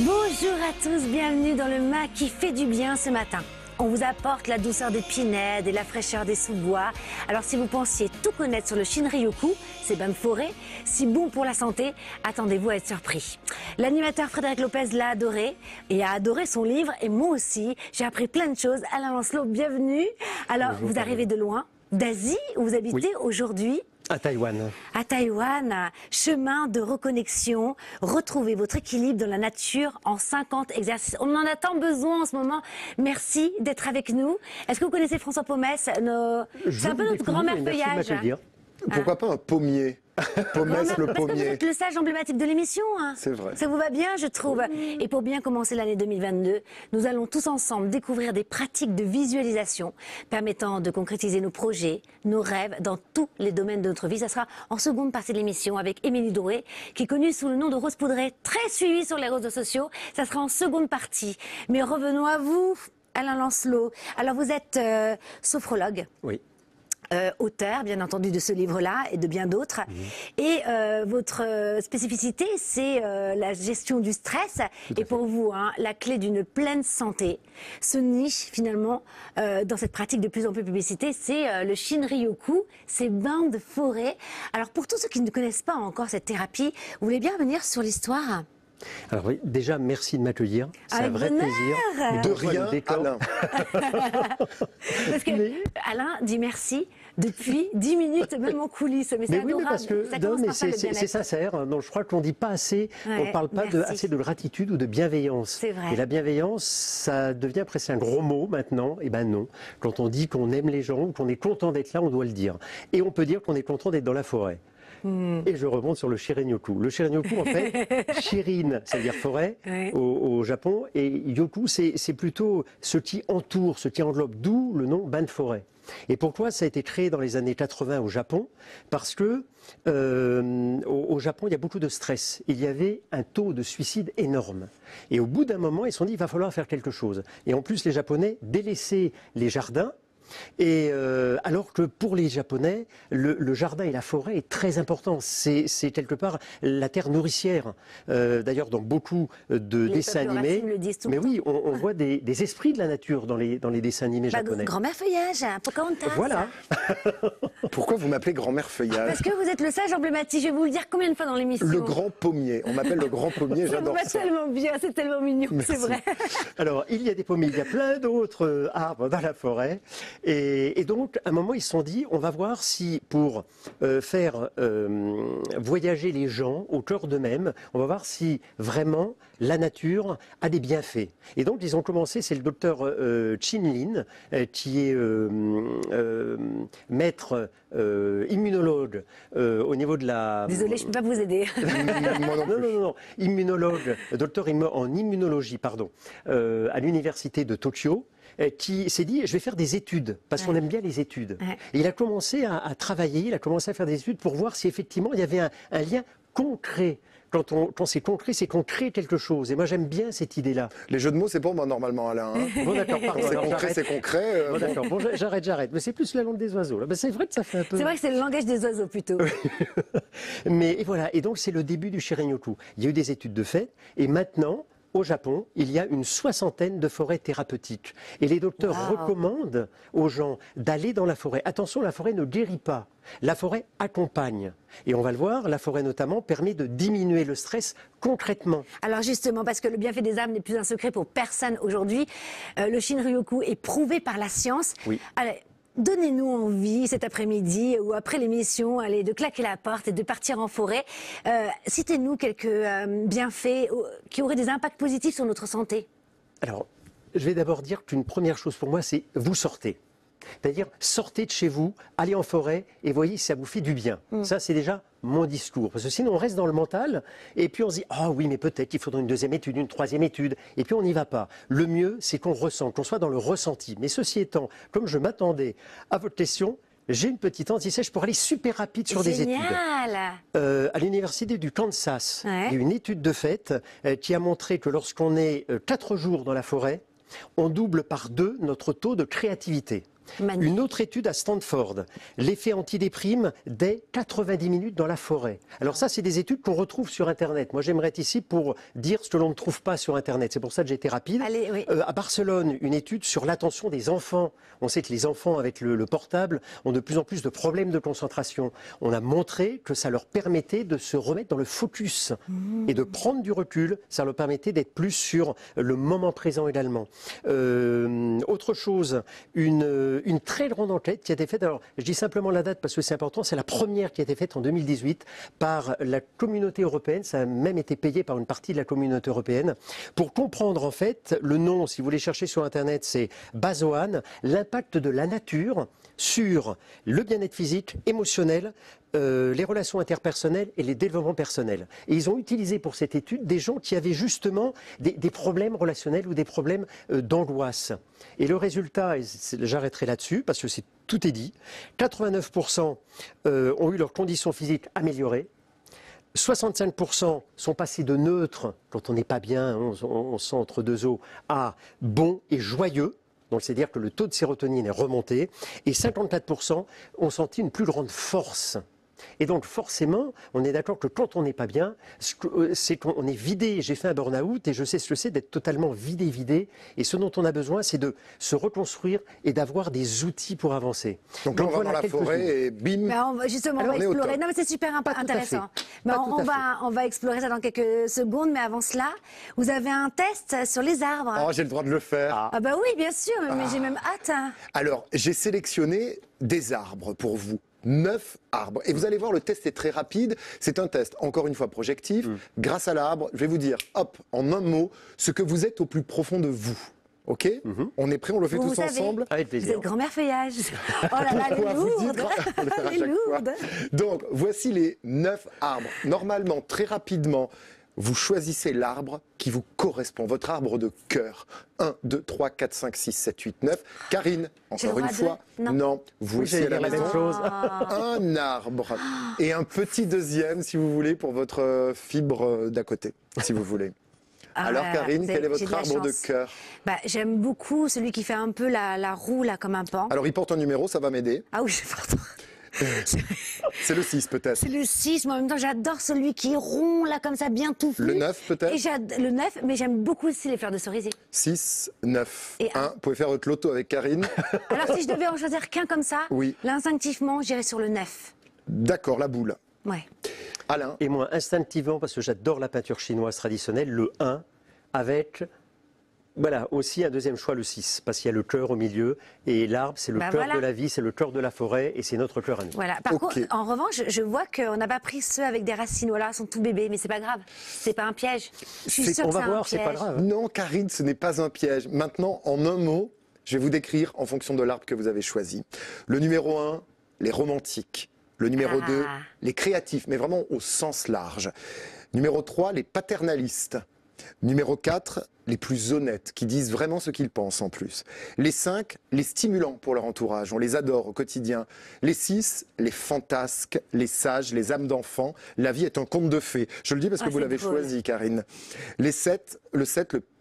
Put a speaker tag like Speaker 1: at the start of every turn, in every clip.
Speaker 1: Bonjour à tous, bienvenue dans le MAC qui fait du bien ce matin. On vous apporte la douceur des pinèdes et la fraîcheur des sous-bois. Alors si vous pensiez tout connaître sur le Shinryoku, ces bains de forêt, si bon pour la santé, attendez-vous à être surpris. L'animateur Frédéric Lopez l'a adoré et a adoré son livre et moi aussi. J'ai appris plein de choses. Alain Lancelot, bienvenue. Alors
Speaker 2: Bonjour,
Speaker 1: vous arrivez de loin, d'Asie, où vous habitez aujourd'hui.
Speaker 2: À Taïwan.
Speaker 1: À Taïwan, chemin de reconnexion, retrouvez votre équilibre dans la nature en 50 exercices. On en a tant besoin en ce moment. Merci d'être avec nous. Est-ce que vous connaissez François Pomès? C'est un peu notre grand-mère feuillage.
Speaker 3: Pourquoi pas un pommier? Pomès le
Speaker 1: Parce que vous
Speaker 3: pommier.
Speaker 1: êtes le sage emblématique de l'émission. Hein.
Speaker 3: C'est vrai.
Speaker 1: Ça vous va bien, je trouve. Et pour bien commencer l'année 2022, nous allons tous ensemble découvrir des pratiques de visualisation permettant de concrétiser nos projets, nos rêves dans tous les domaines de notre vie. Ça sera en seconde partie de l'émission avec Émilie Doré, qui est connue sous le nom de Rose Poudrée, très suivie sur les réseaux sociaux. Ça sera en seconde partie. Mais revenons à vous, Alain Lancelot. Alors vous êtes sophrologue.
Speaker 2: Oui.
Speaker 1: Auteur, bien entendu, de ce livre-là et de bien d'autres. Et votre spécificité, c'est la gestion du stress. Et pour vous, hein, la clé d'une pleine santé se niche finalement dans cette pratique de plus en plus publicité, c'est le Shinryoku, ces bains de forêt. Alors pour tous ceux qui ne connaissent pas encore cette thérapie, vous voulez bien revenir sur l'histoire ?
Speaker 2: Alors oui, déjà, merci de m'accueillir. C'est un vrai
Speaker 1: bonheur.
Speaker 2: plaisir.
Speaker 3: De rien, Alain.
Speaker 1: Parce que Alain dit merci depuis 10 minutes, même en coulisses. Mais c'est
Speaker 2: Mais oui, mais
Speaker 1: adorable.
Speaker 2: parce que
Speaker 1: Ça commence par ça, le
Speaker 2: c'est
Speaker 1: bien-être.
Speaker 2: sincère. Donc je crois qu'on ne dit pas assez,
Speaker 1: Ouais,
Speaker 2: on ne parle pas
Speaker 1: merci.
Speaker 2: assez de gratitude ou de bienveillance.
Speaker 1: C'est vrai.
Speaker 2: Et la bienveillance, ça devient presque un gros mot maintenant. Eh ben non. Quand on dit qu'on aime les gens, qu'on est content d'être là, on doit le dire. Et on peut dire qu'on est content d'être dans la forêt. Et je remonte sur le Shinryoku. Le Shinryoku, en fait, Shirin, ça veut dire forêt
Speaker 1: Ouais.
Speaker 2: au Japon, et Yoku, c'est plutôt ce qui entoure, ce qui englobe, d'où le nom bain de forêt. Et pourquoi ça a été créé dans les années 80 au Japon? Parce que au Japon, il y a beaucoup de stress. Il y avait un taux de suicide énorme. Et au bout d'un moment, ils se sont dit, il va falloir faire quelque chose. Et en plus, les Japonais délaissaient les jardins. Et alors que pour les Japonais, le jardin et la forêt est très important. C'est quelque part la terre nourricière. D'ailleurs, dans beaucoup de dessins
Speaker 1: peuples
Speaker 2: animés,
Speaker 1: racines le disent tout le
Speaker 2: mais oui, on voit des esprits de la nature dans les dessins animés japonais.
Speaker 1: Grand-mère feuillage, Pocahontas.
Speaker 2: Voilà.
Speaker 3: Pourquoi vous m'appelez grand-mère feuillage?
Speaker 1: Parce que vous êtes le sage emblématique. Je vais vous le dire combien de fois dans l'émission.
Speaker 3: Le grand pommier. On m'appelle le grand pommier,
Speaker 1: Ça vous
Speaker 3: j'adore
Speaker 1: va
Speaker 3: ça.
Speaker 1: tellement bien, c'est tellement mignon, c'est vrai.
Speaker 2: Alors, il y a des pommiers, il y a plein d'autres arbres dans la forêt. Et donc, à un moment, ils se sont dit, on va voir si, pour faire voyager les gens au cœur d'eux-mêmes, on va voir si vraiment la nature a des bienfaits. Et donc, ils ont commencé, c'est le docteur Chin Lin, qui est maître immunologue au niveau de la...
Speaker 1: Désolée, je ne peux pas vous aider.
Speaker 3: Moi non plus.
Speaker 2: Non, immunologue, docteur en immunologie, pardon, à l'université de Tokyo, qui s'est dit, je vais faire des études, parce qu'on aime bien les études.
Speaker 1: Ouais.
Speaker 2: Et il a commencé à travailler, il a commencé à faire des études pour voir si effectivement il y avait un lien concret. Quand c'est concret, c'est qu'on crée quelque chose. Et moi, j'aime bien cette idée-là.
Speaker 3: Les jeux de mots, c'est pour moi normalement, Alain. Hein.
Speaker 2: Bon, d'accord, pardon.
Speaker 3: C'est
Speaker 2: alors
Speaker 3: concret,
Speaker 2: j'arrête.
Speaker 3: c'est concret.
Speaker 2: Bon, d'accord, bon, j'arrête. Mais c'est plus la langue des oiseaux. Là. Ben, c'est vrai que ça fait un peu...
Speaker 1: C'est vrai que c'est le langage des oiseaux plutôt.
Speaker 2: Mais et voilà, et donc c'est le début du Shinryoku. Il y a eu des études de fait, et maintenant, au Japon, il y a une 60aine de forêts thérapeutiques. Et les docteurs recommandent aux gens d'aller dans la forêt. Attention, la forêt ne guérit pas. La forêt accompagne. Et on va le voir, la forêt notamment permet de diminuer le stress concrètement.
Speaker 1: Alors justement, parce que le bienfait des arbres n'est plus un secret pour personne aujourd'hui, le Shinryoku est prouvé par la science.
Speaker 2: Oui.
Speaker 1: Allez, donnez-nous envie cet après-midi ou après l'émission, allez, de claquer la porte et de partir en forêt. Citez-nous quelques bienfaits qui auraient des impacts positifs sur notre santé.
Speaker 2: Alors, je vais d'abord dire qu'une première chose pour moi, c'est vous sortez. C'est-à-dire, sortez de chez vous, allez en forêt et voyez si ça vous fait du bien. Ça, c'est déjà mon discours. Parce que sinon, on reste dans le mental et puis on se dit, ah oui, mais peut-être qu'il faudra une deuxième étude, une troisième étude. Et puis on n'y va pas. Le mieux, c'est qu'on ressente, qu'on soit dans le ressenti. Mais ceci étant, comme je m'attendais à votre question, j'ai une petite anti-sèche pour aller super rapide sur des études.
Speaker 1: Génial.
Speaker 2: À l'université du Kansas,
Speaker 1: Ouais.
Speaker 2: il y a une étude de fait qui a montré que lorsqu'on est 4 jours dans la forêt, on double par 2 notre taux de créativité.
Speaker 1: Magnifique.
Speaker 2: Une autre étude à Stanford, l'effet antidéprime dès 90 minutes dans la forêt. Alors ça, c'est des études qu'on retrouve sur Internet. Moi, j'aimerais être ici pour dire ce que l'on ne trouve pas sur Internet. C'est pour ça que j'ai été rapide.
Speaker 1: Allez, oui.
Speaker 2: À Barcelone, une étude sur l'attention des enfants. On sait que les enfants, avec le portable, ont de plus en plus de problèmes de concentration. On a montré que ça leur permettait de se remettre dans le focus et de prendre du recul. Ça leur permettait d'être plus sur le moment présent également. Autre chose, une très grande enquête qui a été faite, alors je dis simplement la date parce que c'est important, c'est la première qui a été faite en 2018 par la communauté européenne, ça a même été payé par une partie de la communauté européenne, pour comprendre en fait, le nom, si vous voulez chercher sur Internet, c'est Bazoan, l'impact de la nature sur le bien-être physique, émotionnel, les relations interpersonnelles et les développements personnels. Et ils ont utilisé pour cette étude des gens qui avaient justement des problèmes relationnels ou des problèmes d'angoisse. Et le résultat, et j'arrêterai là-dessus parce que tout est dit, 89% ont eu leurs conditions physiques améliorées, 65% sont passés de neutre, quand on n'est pas bien, on sent entre deux eaux, à bon et joyeux. Donc c'est-à-dire que le taux de sérotonine est remonté et 54% ont senti une plus grande force. Et donc forcément, on est d'accord que quand on n'est pas bien, c'est qu'on est vidé. J'ai fait un burn-out et je sais ce que c'est d'être totalement vidé. Et ce dont on a besoin, c'est de se reconstruire et d'avoir des outils pour avancer.
Speaker 3: Donc là, on va dans la forêt et bim.
Speaker 1: Mais justement, on va explorer. Non, mais c'est super intéressant. Mais on va explorer ça dans quelques secondes. Mais avant cela, vous avez un test sur les arbres.
Speaker 3: Oh, j'ai le droit de le faire.
Speaker 1: Ah bah oui, bien sûr, mais j'ai même hâte.
Speaker 3: Alors, j'ai sélectionné des arbres pour vous. 9 arbres. Et vous allez voir, le test est très rapide. C'est un test, encore une fois, projectif. Grâce à l'arbre, je vais vous dire, hop, en un mot, ce que vous êtes au plus profond de vous. OK? On est prêts, on le fait tous ensemble?
Speaker 2: Avec
Speaker 1: Vous
Speaker 2: plaisir.
Speaker 1: êtes grand-mère feuillage. Oh là là, elle est
Speaker 3: Vous dites,
Speaker 1: lourde.
Speaker 3: on le fera à
Speaker 1: Elle est
Speaker 3: chaque fois.
Speaker 1: lourde.
Speaker 3: Donc, voici les 9 arbres. Normalement, très rapidement, vous choisissez l'arbre qui vous correspond, votre arbre de cœur. 1, 2, 3, 4, 5, 6, 7, 8, 9. Karine, encore une fois, non, vous aussi à la maison. Un arbre et un petit deuxième, si vous voulez, pour votre fibre d'à côté, si vous voulez. Alors Karine, quel est votre arbre de cœur?
Speaker 1: J'aime beaucoup celui qui fait un peu la roue là, comme un pan.
Speaker 3: Alors il porte un numéro, ça va m'aider.
Speaker 1: Ah oui, pardon.
Speaker 3: C'est le 6 peut-être.
Speaker 1: C'est le 6, mais en même temps j'adore celui qui est rond là comme ça, bien touffu.
Speaker 3: Le 9 peut-être.
Speaker 1: Le 9, mais j'aime beaucoup aussi les fleurs de cerisier.
Speaker 3: 6, 9,
Speaker 1: Et
Speaker 3: 1. Vous pouvez faire votre loto avec Karine.
Speaker 1: Alors si je devais en choisir qu'un comme ça,
Speaker 3: Oui.
Speaker 1: là instinctivement j'irais sur le 9.
Speaker 3: D'accord, la boule.
Speaker 1: Ouais.
Speaker 3: Alain.
Speaker 2: Et moi, instinctivement, parce que j'adore la peinture chinoise traditionnelle, le 1 avec... Voilà, aussi un deuxième choix, le 6, parce qu'il y a le cœur au milieu, et l'arbre, c'est le cœur de la vie, c'est le cœur de la forêt, et c'est notre cœur à nous.
Speaker 1: Voilà. Par contre, en revanche, je vois qu'on n'a pas pris ceux avec des racines, voilà, sont tout bébés, mais c'est pas grave, c'est pas un piège. Je suis sûre
Speaker 2: On
Speaker 1: que
Speaker 2: va
Speaker 1: c'est
Speaker 2: voir,
Speaker 1: un
Speaker 2: c'est
Speaker 1: piège.
Speaker 2: pas grave.
Speaker 3: Non, Karine, ce n'est pas un piège. Maintenant, en un mot, je vais vous décrire en fonction de l'arbre que vous avez choisi. Le numéro 1, les romantiques. Le numéro 2, les créatifs, mais vraiment au sens large. Numéro 3, les paternalistes. Numéro 4, les plus honnêtes, qui disent vraiment ce qu'ils pensent en plus. Les 5, les stimulants pour leur entourage, on les adore au quotidien. Les 6, les fantasques, les sages, les âmes d'enfants. La vie est un conte de fées. Je le dis parce que vous l'avez choisi, Karine. Les 7,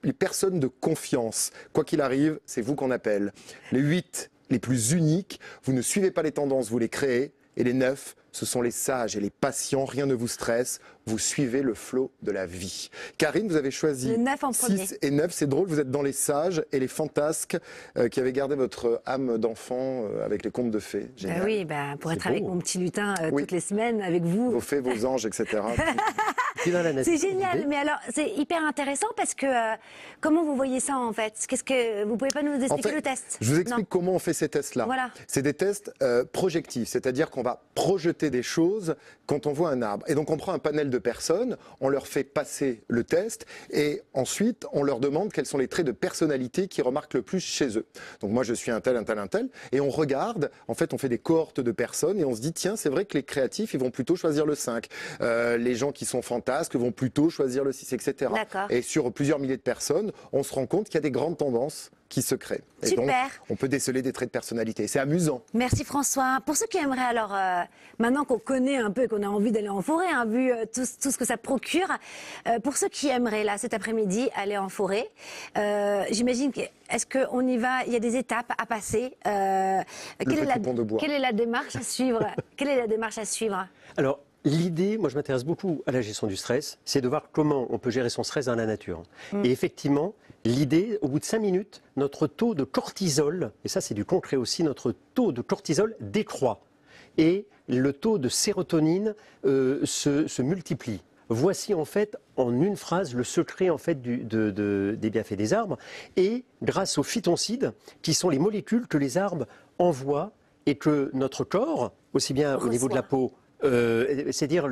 Speaker 3: les personnes de confiance. Quoi qu'il arrive, c'est vous qu'on appelle. Les 8, les plus uniques. Vous ne suivez pas les tendances, vous les créez. Et les 9, ce sont les sages et les patients, rien ne vous stresse, vous suivez le flot de la vie. Karine, vous avez choisi
Speaker 1: le 9 en
Speaker 3: 6 et 9, c'est drôle, vous êtes dans les sages et les fantasques qui avaient gardé votre âme d'enfant avec les contes de fées. Génial.
Speaker 1: Oui, pour être avec mon petit lutin toutes les semaines, avec vous.
Speaker 3: Vos fées, vos anges, etc.
Speaker 1: C'est génial, mais alors c'est hyper intéressant parce que comment vous voyez ça en fait? Vous pouvez pas nous expliquer le test?
Speaker 3: Je vous explique comment on fait ces tests-là.
Speaker 1: Voilà.
Speaker 3: C'est des tests projectifs, c'est-à-dire qu'on va projeter des choses quand on voit un arbre. Et donc on prend un panel de personnes, on leur fait passer le test et ensuite on leur demande quels sont les traits de personnalité qui remarquent le plus chez eux. Donc moi je suis un tel, un tel, un tel, et on regarde, en fait on fait des cohortes de personnes et on se dit tiens c'est vrai que les créatifs ils vont plutôt choisir le 5, les gens qui sont fantasques vont plutôt choisir le 6, etc. Et sur plusieurs milliers de personnes, on se rend compte qu'il y a des grandes tendances qui se crée. Et
Speaker 1: Super.
Speaker 3: donc, on peut déceler des traits de personnalité. C'est amusant.
Speaker 1: Merci François. Pour ceux qui aimeraient alors, maintenant qu'on connaît un peu, qu'on a envie d'aller en forêt, hein, vu tout ce que ça procure, pour ceux qui aimeraient là cet après-midi aller en forêt, j'imagine est-ce qu'on y va, il y a des étapes à passer. Quelle est la démarche à suivre? Quelle est la démarche à suivre?
Speaker 2: Alors, l'idée, moi je m'intéresse beaucoup à la gestion du stress, c'est de voir comment on peut gérer son stress dans la nature. Et effectivement, l'idée, au bout de 5 minutes, notre taux de cortisol, et ça c'est du concret aussi, notre taux de cortisol décroît. Et le taux de sérotonine se multiplie. Voici en fait, en une phrase, le secret en fait des bienfaits des arbres. Et grâce aux phytoncides, qui sont les molécules que les arbres envoient et que notre corps, aussi bien au niveau de la peau, c'est-à-dire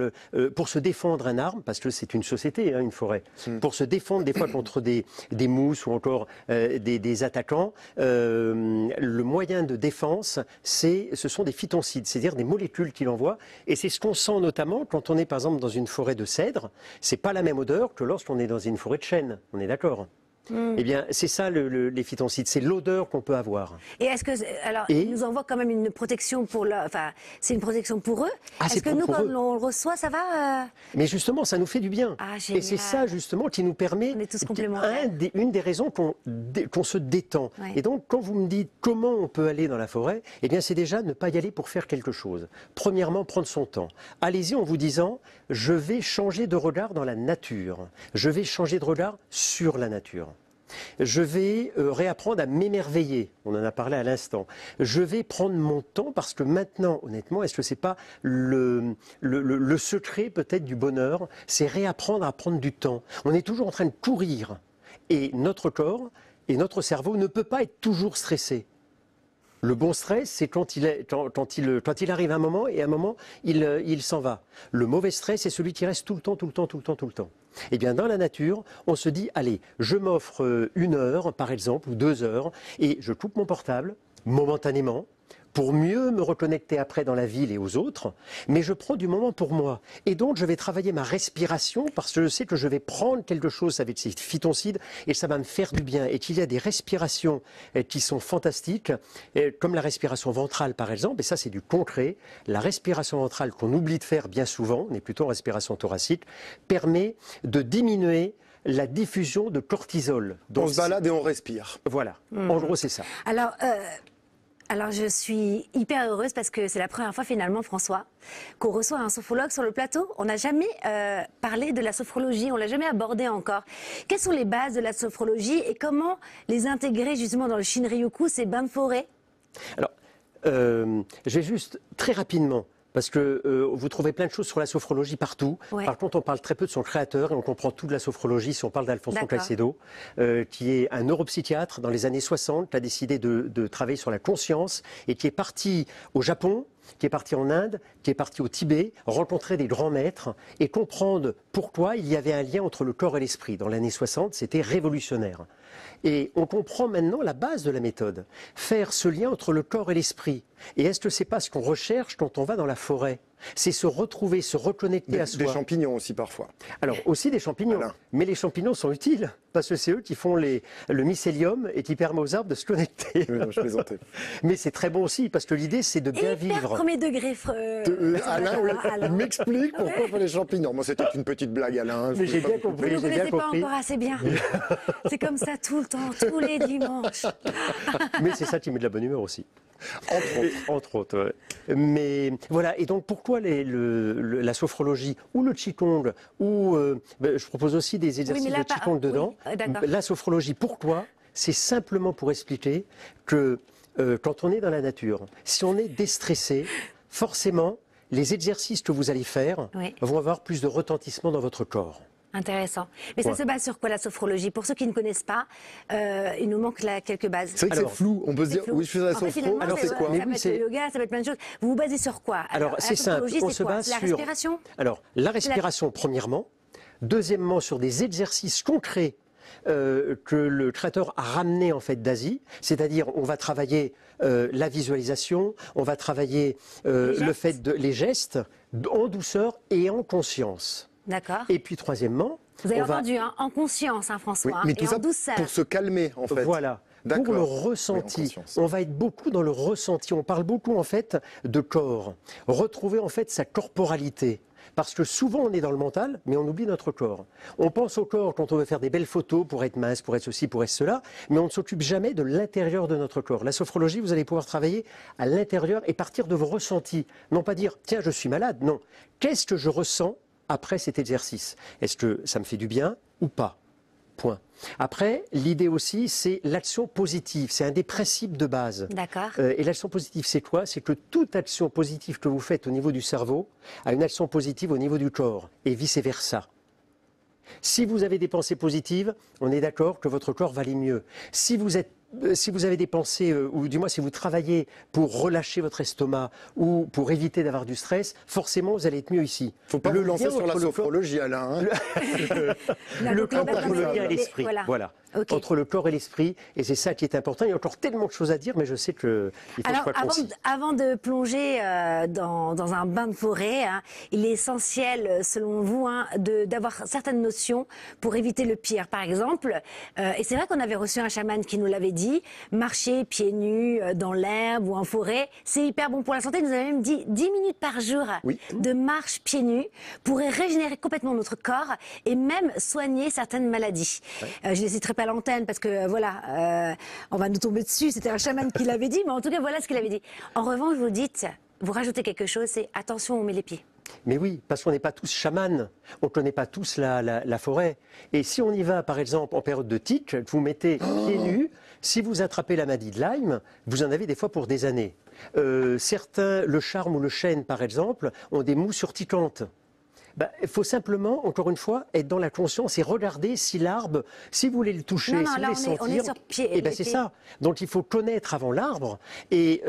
Speaker 2: pour se défendre un arbre, parce que c'est une société, hein, une forêt, pour se défendre des fois contre des mousses ou encore des attaquants, le moyen de défense, ce sont des phytoncides, c'est-à-dire des molécules qu'il envoie, et c'est ce qu'on sent notamment quand on est par exemple dans une forêt de cèdre. C'est pas la même odeur que lorsqu'on est dans une forêt de chêne, on est d'accord? Eh bien, c'est ça les phytoncides, c'est l'odeur qu'on peut avoir.
Speaker 1: Et est-ce que, alors, ils nous envoient quand même une protection pour enfin, c'est une protection pour eux. Est-ce que nous, quand on le reçoit, ça va
Speaker 2: Mais justement, ça nous fait du bien.
Speaker 1: Ah,
Speaker 2: et c'est ça, justement, qui nous permet.
Speaker 1: On est tous complémentaires.
Speaker 2: Une des raisons qu'on se détend.
Speaker 1: Ouais.
Speaker 2: Et donc, quand vous me dites comment on peut aller dans la forêt, eh bien, c'est déjà ne pas y aller pour faire quelque chose. Premièrement, prendre son temps. Allez-y en vous disant, je vais changer de regard dans la nature. Je vais changer de regard sur la nature. Je vais réapprendre à m'émerveiller, on en a parlé à l'instant. Je vais prendre mon temps parce que maintenant, honnêtement, est-ce que c'est pas le secret peut-être du bonheur? C'est réapprendre à prendre du temps. On est toujours en train de courir et notre corps et notre cerveau ne peut pas être toujours stressé. Le bon stress, c'est quand il arrive un moment et à un moment, il s'en va. Le mauvais stress, c'est celui qui reste tout le temps, tout le temps, tout le temps, tout le temps. Eh bien, dans la nature, on se dit, allez, je m'offre 1 heure, par exemple, ou 2 heures, et je coupe mon portable, momentanément, pour mieux me reconnecter après dans la ville et aux autres, mais je prends du moment pour moi. Et donc, je vais travailler ma respiration parce que je sais que je vais prendre quelque chose avec ces phytoncides et ça va me faire du bien. Et qu'il y a des respirations qui sont fantastiques, comme la respiration ventrale par exemple, et ça c'est du concret. La respiration ventrale qu'on oublie de faire bien souvent, on est plutôt en respiration thoracique, permet de diminuer la diffusion de cortisol. Donc,
Speaker 3: on se balade et on respire.
Speaker 2: Voilà, en gros c'est ça.
Speaker 1: Alors, je suis hyper heureuse parce que c'est la première fois finalement, François, qu'on reçoit un sophrologue sur le plateau. On n'a jamais parlé de la sophrologie, on l'a jamais abordé encore. Quelles sont les bases de la sophrologie et comment les intégrer justement dans le Shinryoku, ces bains de forêt?
Speaker 2: Alors, je vais juste très rapidement. Parce que vous trouvez plein de choses sur la sophrologie partout. Ouais. Par contre, on parle très peu de son créateur et on comprend tout de la sophrologie si on parle d'Alfonso Caicedo, qui est un neuropsychiatre dans les années 60, qui a décidé de travailler sur la conscience et qui est parti au Japon, qui est parti en Inde, qui est parti au Tibet, rencontrer des grands maîtres et comprendre pourquoi il y avait un lien entre le corps et l'esprit. Dans l'année 60, c'était révolutionnaire. Et on comprend maintenant la base de la méthode. Faire ce lien entre le corps et l'esprit. Et est-ce que c'est pas ce qu'on recherche quand on va dans la forêt? C'est se retrouver, se reconnecter à soi.
Speaker 3: Des champignons aussi parfois.
Speaker 2: Alors aussi des champignons, voilà. Mais les champignons sont utiles parce que c'est eux qui font le mycélium et qui permettent aux arbres de se connecter.
Speaker 3: Oui, non, je plaisantais.
Speaker 2: Mais c'est très bon aussi parce que l'idée c'est de bien vivre.
Speaker 1: Premier degré.
Speaker 3: Alain m'explique pourquoi il faut les champignons. Moi c'était une petite blague, Alain.
Speaker 2: Mais j'ai bien compris.
Speaker 1: Vous ne connaissez pas encore assez bien. C'est comme ça tout le temps, tous les dimanches.
Speaker 2: Mais c'est ça qui met de la bonne humeur aussi. Entre autres, ouais. Mais voilà, et donc pourquoi la sophrologie ou le qigong, ou je propose aussi des exercices de qigong dedans. La sophrologie, pourquoi? C'est simplement pour expliquer que quand on est dans la nature, si on est déstressé, forcément, les exercices que vous allez faire vont avoir plus de retentissement dans votre corps.
Speaker 1: Intéressant. Mais ça se base sur quoi la sophrologie? Pour ceux qui ne connaissent pas, il nous manque là quelques bases.
Speaker 3: C'est vrai que c'est flou. On peut se dire, oui, je fais la sophro.
Speaker 1: Alors c'est quoi? Ça peut être le yoga, ça peut être plein de choses. Vous vous basez sur quoi?
Speaker 2: Alors c'est simple. On se base sur la respiration. Alors la respiration premièrement. Deuxièmement sur des exercices concrets que le créateur a ramené en fait d'Asie. C'est-à-dire on va travailler la visualisation, on va travailler les gestes en douceur et en conscience.
Speaker 1: D'accord.
Speaker 2: Et puis troisièmement,
Speaker 1: vous avez entendu, hein, en conscience, hein, François,
Speaker 3: oui, mais tout
Speaker 1: et
Speaker 3: ça
Speaker 1: en douceur.
Speaker 3: Pour se calmer, en fait.
Speaker 2: Voilà. Pour le
Speaker 3: Oui, en
Speaker 2: ressenti,
Speaker 3: conscience.
Speaker 2: on va être beaucoup dans le ressenti. On parle beaucoup en fait de corps. Retrouver en fait sa corporalité. Parce que souvent on est dans le mental, mais on oublie notre corps. On pense au corps quand on veut faire des belles photos pour être mince, pour être ceci, pour être cela, mais on ne s'occupe jamais de l'intérieur de notre corps. La sophrologie, vous allez pouvoir travailler à l'intérieur et partir de vos ressentis. Non pas dire, tiens, je suis malade. Non. Qu'est-ce que je ressens après cet exercice? Est-ce que ça me fait du bien ou pas? Point. Après, l'idée aussi, c'est l'action positive. C'est un des principes de base.
Speaker 1: D'accord.
Speaker 2: Et l'action positive, c'est quoi? C'est que toute action positive que vous faites au niveau du cerveau a une action positive au niveau du corps, et vice-versa. Si vous avez des pensées positives, on est d'accord que votre corps va aller mieux. Si vous avez des pensées, ou du moins si vous travaillez pour relâcher votre estomac ou pour éviter d'avoir du stress, forcément vous allez être mieux ici.
Speaker 3: Faut pas le lancer
Speaker 2: lien
Speaker 3: sur la
Speaker 2: entre le corps-
Speaker 3: sophrologie, Alain. Hein.
Speaker 2: le corps entre le lien et l'esprit.
Speaker 1: Voilà. Ok.
Speaker 2: Entre le corps et l'esprit, et c'est ça qui est important. Il y a encore tellement de choses à dire, mais je sais qu'il faut que
Speaker 1: Alors,
Speaker 2: je sois concis.
Speaker 1: avant de plonger dans un bain de forêt, hein, il est essentiel, selon vous, hein, d'avoir certaines notions pour éviter le pire. Par exemple, et c'est vrai qu'on avait reçu un chaman qui nous l'avait dit, marcher pieds nus dans l'herbe ou en forêt, c'est hyper bon pour la santé. Il nous avait même dit 10 minutes par jour
Speaker 3: Oui.
Speaker 1: de marche pieds nus pourrait régénérer complètement notre corps et même soigner certaines maladies. Je ne les citerai pas à l'antenne parce que voilà, on va nous tomber dessus. C'était un chaman qui l'avait dit, mais en tout cas, voilà ce qu'il avait dit. En revanche, vous dites, vous rajoutez quelque chose, c'est attention, on met les pieds.
Speaker 2: Mais oui, parce qu'on n'est pas tous chamans, on ne connaît pas tous la forêt. Et si on y va, par exemple, en période de tic, vous mettez pieds nus, si vous attrapez la maladie de Lyme, vous en avez des fois pour des années. Certains, le charme ou le chêne, par exemple, ont des mousses urticantes. Il faut simplement, encore une fois, être dans la conscience et regarder si l'arbre, si vous voulez le toucher,
Speaker 1: Non,
Speaker 2: si vous
Speaker 1: là,
Speaker 2: voulez
Speaker 1: on est
Speaker 2: sentir,
Speaker 1: sur pied,
Speaker 2: eh ben
Speaker 1: les
Speaker 2: c'est
Speaker 1: pieds.
Speaker 2: ça. Donc il faut connaître avant l'arbre et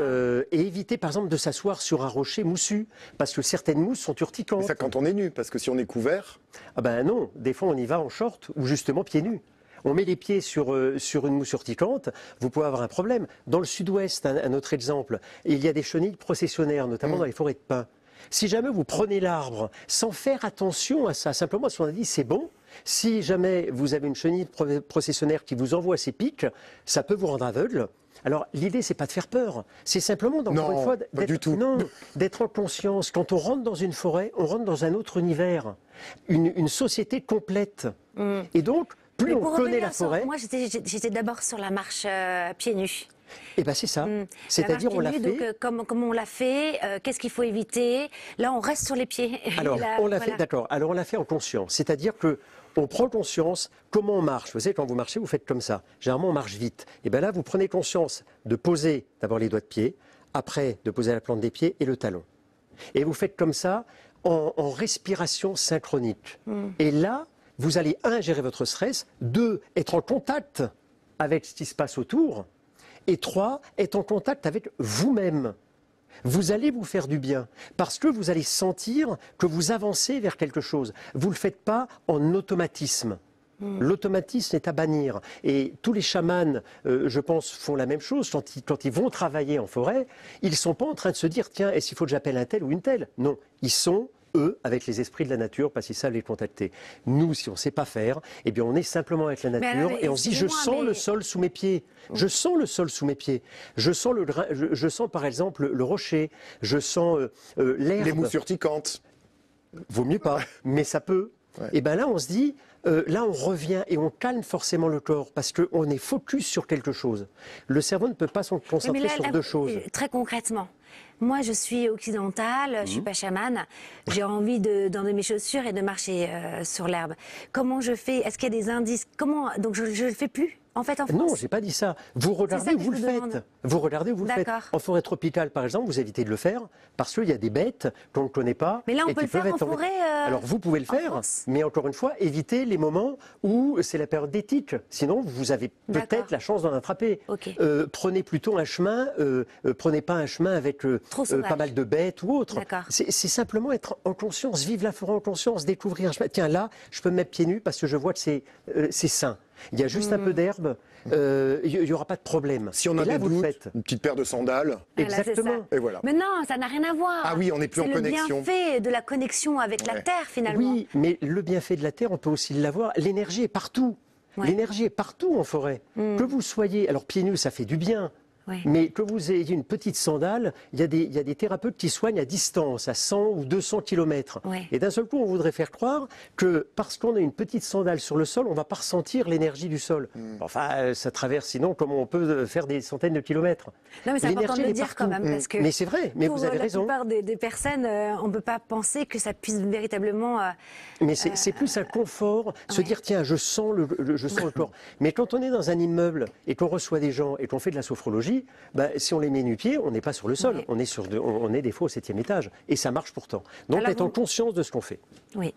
Speaker 2: éviter, par exemple, de s'asseoir sur un rocher moussu, parce que certaines mousses sont urticantes.
Speaker 3: Mais ça quand on est nu, parce que si on est couvert,
Speaker 2: Ah ben non, des fois on y va en short ou justement pieds nus. On met les pieds sur une mousse urticante, vous pouvez avoir un problème. Dans le sud-ouest, un autre exemple, il y a des chenilles processionnaires, notamment dans les forêts de pins. Si jamais vous prenez l'arbre sans faire attention à ça, simplement parce qu'on a dit c'est bon, si jamais vous avez une chenille processionnaire qui vous envoie ses pics, ça peut vous rendre aveugle. Alors l'idée c'est pas de faire peur, c'est simplement encore
Speaker 3: Non,
Speaker 2: une fois
Speaker 3: pas du tout.
Speaker 2: d'être en conscience. Quand on rentre dans une forêt, on rentre dans un autre univers, une société complète. Et donc plus
Speaker 1: Mais
Speaker 2: on
Speaker 1: pour
Speaker 2: connaît
Speaker 1: revenir
Speaker 2: la forêt,
Speaker 1: moi, j'étais d'abord sur la marche pieds nus.
Speaker 2: et ben c'est ça.
Speaker 1: La
Speaker 2: C'est-à-dire
Speaker 1: marche
Speaker 2: on l'a
Speaker 1: pieds nus,
Speaker 2: fait.
Speaker 1: donc, comment on l'a fait, qu'est-ce qu'il faut éviter? Là, on reste sur les pieds.
Speaker 2: Alors,
Speaker 1: Et là,
Speaker 2: on l'a
Speaker 1: voilà.
Speaker 2: fait, d'accord. Alors, on l'a fait en conscience. C'est-à-dire que on prend conscience comment on marche. Vous savez, quand vous marchez, vous faites comme ça. Généralement, on marche vite. Et bien là, vous prenez conscience de poser d'abord les doigts de pied, après de poser la plante des pieds et le talon. Et vous faites comme ça en respiration synchronique. Et là, vous allez, un, gérer votre stress, deux, être en contact avec ce qui se passe autour, et trois, être en contact avec vous-même. Vous allez vous faire du bien parce que vous allez sentir que vous avancez vers quelque chose. Vous ne le faites pas en automatisme. L'automatisme est à bannir. Et tous les chamans, je pense, font la même chose. Quand ils vont travailler en forêt, ils ne sont pas en train de se dire, tiens, est-ce qu'il faut que j'appelle un tel ou une telle? Non, ils sont eux, avec les esprits de la nature, parce qu'ils savent les contacter. Nous, si on ne sait pas faire, eh bien, on est simplement avec la nature
Speaker 1: alors,
Speaker 2: et on se dit, je sens le sol sous mes pieds. Je sens le sol sous mes pieds. Je sens, je sens par exemple, le rocher. Je sens l'herbe.
Speaker 3: les mousses urticantes.
Speaker 2: Vaut mieux pas, mais ça peut.
Speaker 3: Ouais.
Speaker 2: Et bien là, on se dit, là, on revient et on calme forcément le corps parce qu'on est focus sur quelque chose. Le cerveau ne peut pas se concentrer
Speaker 1: Mais
Speaker 2: sur deux choses.
Speaker 1: Très concrètement, moi je suis occidentale, je suis pas chamane, j'ai envie d'enlever mes chaussures et de marcher sur l'herbe. Comment je fais? Est-ce qu'il y a des indices? Comment? Donc je ne le fais plus en fait en France?
Speaker 2: Non, j'ai pas dit ça. Vous regardez
Speaker 1: ça
Speaker 2: où
Speaker 1: que
Speaker 2: vous
Speaker 1: je
Speaker 2: le
Speaker 1: vous
Speaker 2: faites.
Speaker 1: demande.
Speaker 2: Vous regardez où vous le faites.
Speaker 1: D'accord.
Speaker 2: En forêt tropicale, par exemple, vous évitez de le faire parce qu'il y a des bêtes qu'on ne connaît pas.
Speaker 1: Mais là, on
Speaker 2: et
Speaker 1: peut
Speaker 2: qui
Speaker 1: le faire
Speaker 2: peuvent
Speaker 1: en
Speaker 2: être
Speaker 1: forêt,
Speaker 2: Alors vous pouvez le
Speaker 1: en
Speaker 2: faire,
Speaker 1: France.
Speaker 2: mais encore une fois, évitez les moments où c'est la période d'éthique. Sinon, vous avez
Speaker 1: D'accord.
Speaker 2: peut-être la chance d'en attraper.
Speaker 1: Ok.
Speaker 2: Prenez plutôt un chemin. Prenez pas un chemin avec
Speaker 1: Trop sauvage.
Speaker 2: pas mal de bêtes ou autre.
Speaker 1: D'accord.
Speaker 2: C'est simplement être en conscience, vivre la forêt en conscience, découvrir un chemin. Tiens, là, je peux me mettre pieds nus parce que je vois que c'est sain. Il y a juste un peu d'herbe, il n'y aura pas de problème.
Speaker 3: Si on a
Speaker 2: Et là,
Speaker 3: des
Speaker 2: vous le
Speaker 3: doutes,
Speaker 2: faites.
Speaker 3: une petite paire de sandales.
Speaker 1: Voilà, c'est
Speaker 2: Exactement.
Speaker 1: ça.
Speaker 3: Et voilà.
Speaker 1: Mais non, ça n'a rien à voir.
Speaker 3: Ah oui, on n'est plus en connexion.
Speaker 1: C'est le bienfait de la connexion avec la
Speaker 3: Ouais.
Speaker 1: Terre finalement.
Speaker 2: Oui, mais le bienfait de la Terre, on peut aussi l'avoir. L'énergie est partout.
Speaker 1: Ouais.
Speaker 2: L'énergie est partout en forêt. Que vous soyez, alors pieds nus, ça fait du bien.
Speaker 1: Ouais.
Speaker 2: Mais que vous ayez une petite sandale, il y a des thérapeutes qui soignent à distance, à 100 ou 200 km.
Speaker 1: Ouais.
Speaker 2: Et d'un seul coup, on voudrait faire croire que parce qu'on a une petite sandale sur le sol, on ne va pas ressentir l'énergie du sol. Enfin, ça traverse sinon comment on peut faire des centaines de kilomètres.
Speaker 1: Non, mais c'est important de
Speaker 2: L'énergie,
Speaker 1: le
Speaker 2: elle est
Speaker 1: dire quand
Speaker 2: partout.
Speaker 1: même. Parce que
Speaker 2: Mais c'est vrai, mais
Speaker 1: pour
Speaker 2: vous avez raison.
Speaker 1: la plupart des personnes, on ne peut pas penser que ça puisse véritablement...
Speaker 2: Mais c'est plus un confort, se dire tiens, je sens le corps. Mais quand on est dans un immeuble et qu'on reçoit des gens et qu'on fait de la sophrologie, si on les met nu-pieds, on n'est pas sur le sol.
Speaker 1: Oui.
Speaker 2: On est des fois au 7e étage. Et ça marche pourtant. Donc
Speaker 1: Alors,
Speaker 2: être conscience de ce qu'on fait.
Speaker 1: Oui.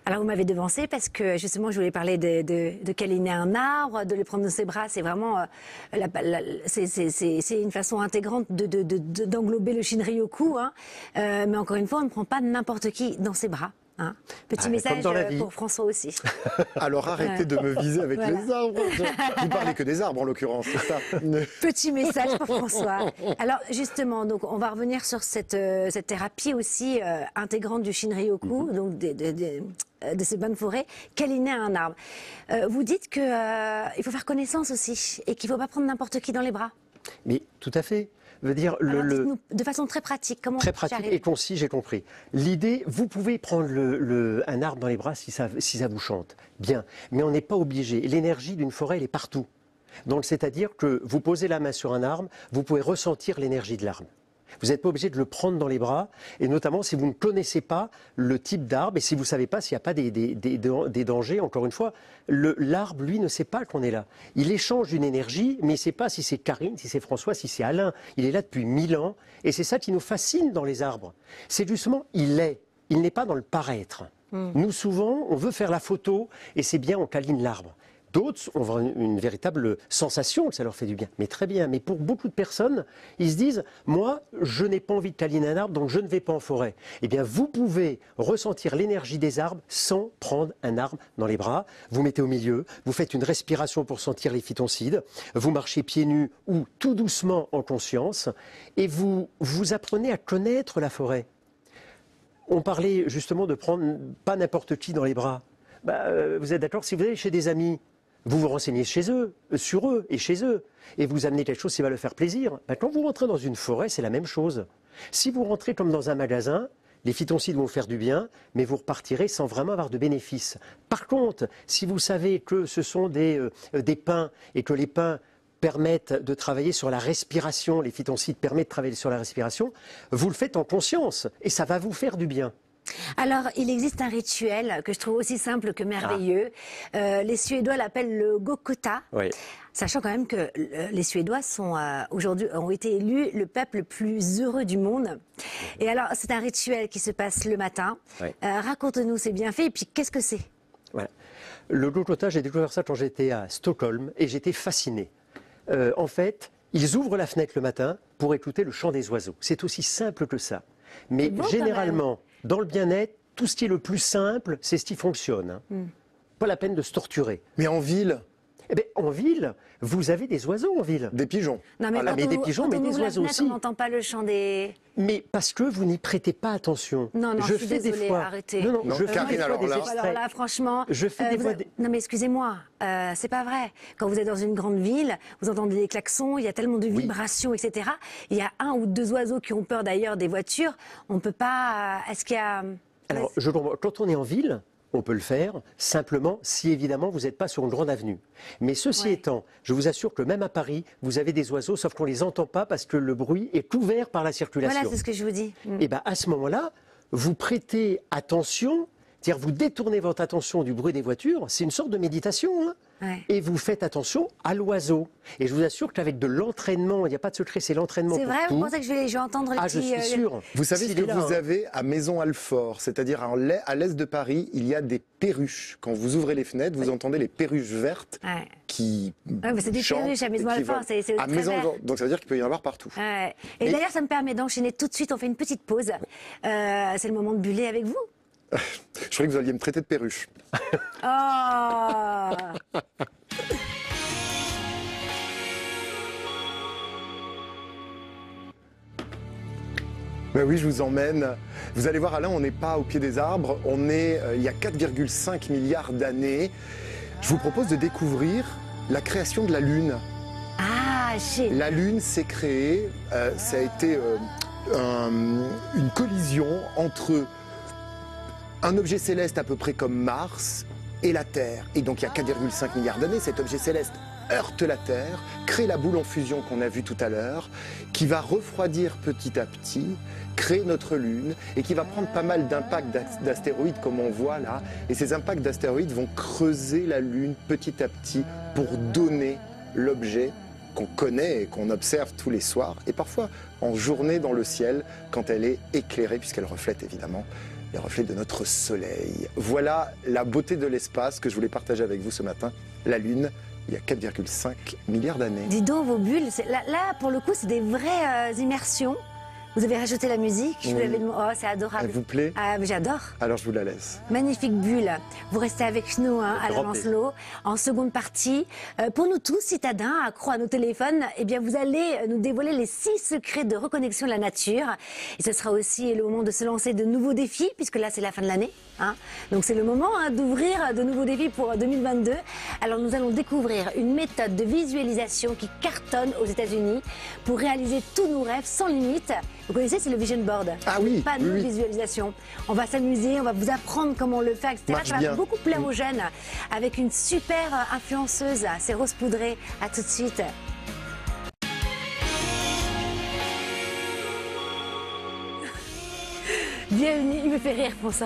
Speaker 1: Alors vous m'avez devancé parce que justement je voulais parler de câliner un arbre, de le prendre dans ses bras. C'est vraiment c'est une façon intégrante d'englober le Shinryoku. Hein. Mais encore une fois, on ne prend pas n'importe qui dans ses bras. Hein. Petit message pour François aussi.
Speaker 3: Alors arrêtez de me viser avec les arbres. Vous parlez que des arbres en l'occurrence, c'est ça.
Speaker 1: Petit message pour François. Alors justement, donc on va revenir sur cette thérapie aussi intégrante du Shinryoku, donc de ces bains de forêt, câliner un arbre. Vous dites qu'il faut faire connaissance aussi et qu'il ne faut pas prendre n'importe qui dans les bras.
Speaker 2: Mais tout à fait. Veut dire
Speaker 1: Alors, de façon très pratique, comment
Speaker 2: très pratique et concis, j'ai compris. L'idée, vous pouvez prendre un arbre dans les bras si ça vous chante, bien, mais on n'est pas obligé. L'énergie d'une forêt, elle est partout. Donc, c'est-à-dire que vous posez la main sur un arbre, vous pouvez ressentir l'énergie de l'arbre. Vous n'êtes pas obligé de le prendre dans les bras, et notamment si vous ne connaissez pas le type d'arbre, et si vous ne savez pas s'il n'y a pas des dangers, encore une fois, l'arbre, lui, ne sait pas qu'on est là. Il échange une énergie, mais il ne sait pas si c'est Karine, si c'est François, si c'est Alain. Il est là depuis 1000 ans, et c'est ça qui nous fascine dans les arbres. C'est justement, il n'est pas dans le paraître. Nous, souvent, on veut faire la photo, et c'est bien, on câline l'arbre. D'autres ont une véritable sensation que ça leur fait du bien. Mais très bien, mais pour beaucoup de personnes, ils se disent « Moi, je n'ai pas envie de câliner un arbre, donc je ne vais pas en forêt. » Eh bien, vous pouvez ressentir l'énergie des arbres sans prendre un arbre dans les bras. Vous mettez au milieu, vous faites une respiration pour sentir les phytoncides, vous marchez pieds nus ou tout doucement en conscience, et vous apprenez à connaître la forêt. On parlait justement de prendre pas n'importe qui dans les bras. Vous êtes d'accord, si vous allez chez des amis, vous vous renseignez chez eux, sur eux et chez eux, et vous amenez quelque chose qui va leur faire plaisir. Quand vous rentrez dans une forêt, c'est la même chose. Si vous rentrez comme dans un magasin, les phytoncides vont vous faire du bien, mais vous repartirez sans vraiment avoir de bénéfices. Par contre, si vous savez que ce sont des pins et que les pins permettent de travailler sur la respiration, les phytoncides permettent de travailler sur la respiration, vous le faites en conscience et ça va vous faire du bien.
Speaker 1: Alors, il existe un rituel que je trouve aussi simple que merveilleux. Les Suédois l'appellent le Gokota. Oui. Sachant quand même que les Suédois aujourd'hui ont été élus le peuple le plus heureux du monde. Et alors, c'est un rituel qui se passe le matin. Oui. Raconte-nous ses bienfaits et puis qu'est-ce que c'est?
Speaker 2: Voilà. Le Gokota, j'ai découvert ça quand j'étais à Stockholm et j'étais fasciné. En fait, ils ouvrent la fenêtre le matin pour écouter le chant des oiseaux. C'est aussi simple que ça. Mais bon, généralement, dans le bien-être, tout ce qui est le plus simple, c'est ce qui fonctionne. Pas la peine de se torturer.
Speaker 3: Mais en ville?
Speaker 2: Eh bien, en ville, vous avez des oiseaux en ville.
Speaker 3: Des pigeons.
Speaker 1: Non, mais
Speaker 2: des pigeons, mais des oiseaux aussi.
Speaker 1: On n'entend pas le chant des...
Speaker 2: Mais parce que vous n'y prêtez pas attention.
Speaker 1: Non, je suis désolée,
Speaker 2: des fois...
Speaker 1: arrêtez.
Speaker 2: Non, je fais des fois des extraits.
Speaker 1: Alors là, franchement...
Speaker 2: Je fais des fois
Speaker 1: Non, mais excusez-moi, c'est pas vrai. Quand vous êtes dans une grande ville, vous entendez des klaxons, il y a tellement de vibrations, etc. Il y a un ou deux oiseaux qui ont peur d'ailleurs des voitures. On ne peut pas... Est-ce qu'il y a...
Speaker 2: Alors, je comprends. Quand on est en ville... On peut le faire, simplement, si évidemment vous n'êtes pas sur une grande avenue. Mais ceci étant, je vous assure que même à Paris, vous avez des oiseaux, sauf qu'on ne les entend pas parce que le bruit est couvert par la circulation.
Speaker 1: Voilà, c'est ce que je vous dis.
Speaker 2: Et bien, à ce moment-là, vous prêtez attention, c'est-à-dire vous détournez votre attention du bruit des voitures, c'est une sorte de méditation, hein. Et vous faites attention à l'oiseau. Et je vous assure qu'avec de l'entraînement, il n'y a pas de secret, c'est l'entraînement pour tout.
Speaker 1: C'est vrai, vous pensez que je vais entendre les petits...
Speaker 2: je suis sûr.
Speaker 3: Vous savez ce que vous avez à Maison-Alfort, c'est-à-dire à l'est de Paris, il y a des perruches. Quand vous ouvrez les fenêtres, vous entendez les perruches vertes qui
Speaker 1: mais c'est des perruches à Maison-Alfort, c'est
Speaker 3: à Maison-Alfort. Donc ça veut dire qu'il peut y en avoir partout.
Speaker 1: Et d'ailleurs, ça me permet d'enchaîner tout de suite, on fait une petite pause. C'est le moment de buller avec vous.
Speaker 3: Je croyais que vous alliez me traiter de perruche.
Speaker 1: Oh
Speaker 3: Ben oui, je vous emmène. Vous allez voir, Alain, on n'est pas au pied des arbres. On est il y a 4,5 milliards d'années. Je vous propose de découvrir la création de la Lune.
Speaker 1: Ah,
Speaker 3: La Lune s'est créée, ça a été une collision entre un objet céleste à peu près comme Mars et la Terre. Et donc il y a 4,5 milliards d'années, cet objet céleste heurte la Terre, crée la boule en fusion qu'on a vue tout à l'heure, qui va refroidir petit à petit, créer notre Lune et qui va prendre pas mal d'impacts d'astéroïdes comme on voit là. Et ces impacts d'astéroïdes vont creuser la Lune petit à petit pour donner l'objet qu'on connaît et qu'on observe tous les soirs et parfois en journée dans le ciel quand elle est éclairée puisqu'elle reflète évidemment les reflets de notre soleil. Voilà la beauté de l'espace que je voulais partager avec vous ce matin, la Lune, il y a 4,5 milliards d'années.
Speaker 1: Dis donc, vos bulles, là, pour le coup, c'est des vraies immersions. Vous avez rajouté la musique, je vous l'avais demandé. Oh, c'est adorable.
Speaker 3: Elle vous plaît?
Speaker 1: Ah, j'adore.
Speaker 3: Alors je vous la laisse.
Speaker 1: Magnifique bulle. Vous restez avec nous, Alain Lancelot, en seconde partie. Pour nous tous, citadins, accros à nos téléphones, eh bien, vous allez nous dévoiler les 6 secrets de reconnexion à la nature. Et ce sera aussi le moment de se lancer de nouveaux défis, puisque là, c'est la fin de l'année. Donc, c'est le moment d'ouvrir de nouveaux défis pour 2022. Alors, nous allons découvrir une méthode de visualisation qui cartonne aux États-Unis pour réaliser tous nos rêves sans limite. Vous connaissez, c'est le vision board.
Speaker 3: Ah oui,
Speaker 1: Panneau de visualisation. On va s'amuser, on va vous apprendre comment on le fait, etc.
Speaker 3: Marche
Speaker 1: Ça va
Speaker 3: bien.
Speaker 1: beaucoup plaire aux jeunes avec une super influenceuse, c'est Rose Poudré. À tout de suite. Bienvenue, il me fait rire pour ça.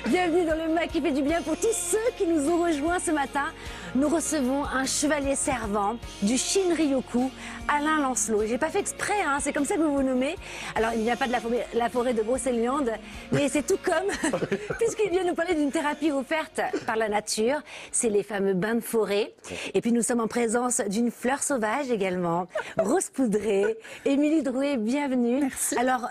Speaker 1: Bienvenue dans le MAC qui fait du bien pour tous ceux qui nous ont rejoints ce matin. Nous recevons un chevalier servant du Shinryoku, Alain Lancelot. J'ai pas fait exprès, c'est comme ça que vous vous nommez. Alors, il ne vient pas de la forêt de Brocéliande, mais c'est tout comme, puisqu'il vient nous parler d'une thérapie offerte par la nature. C'est les fameux bains de forêt. Et puis, nous sommes en présence d'une fleur sauvage également, Rose Poudré. Émilie Drouet, bienvenue.
Speaker 4: Merci.
Speaker 1: Alors,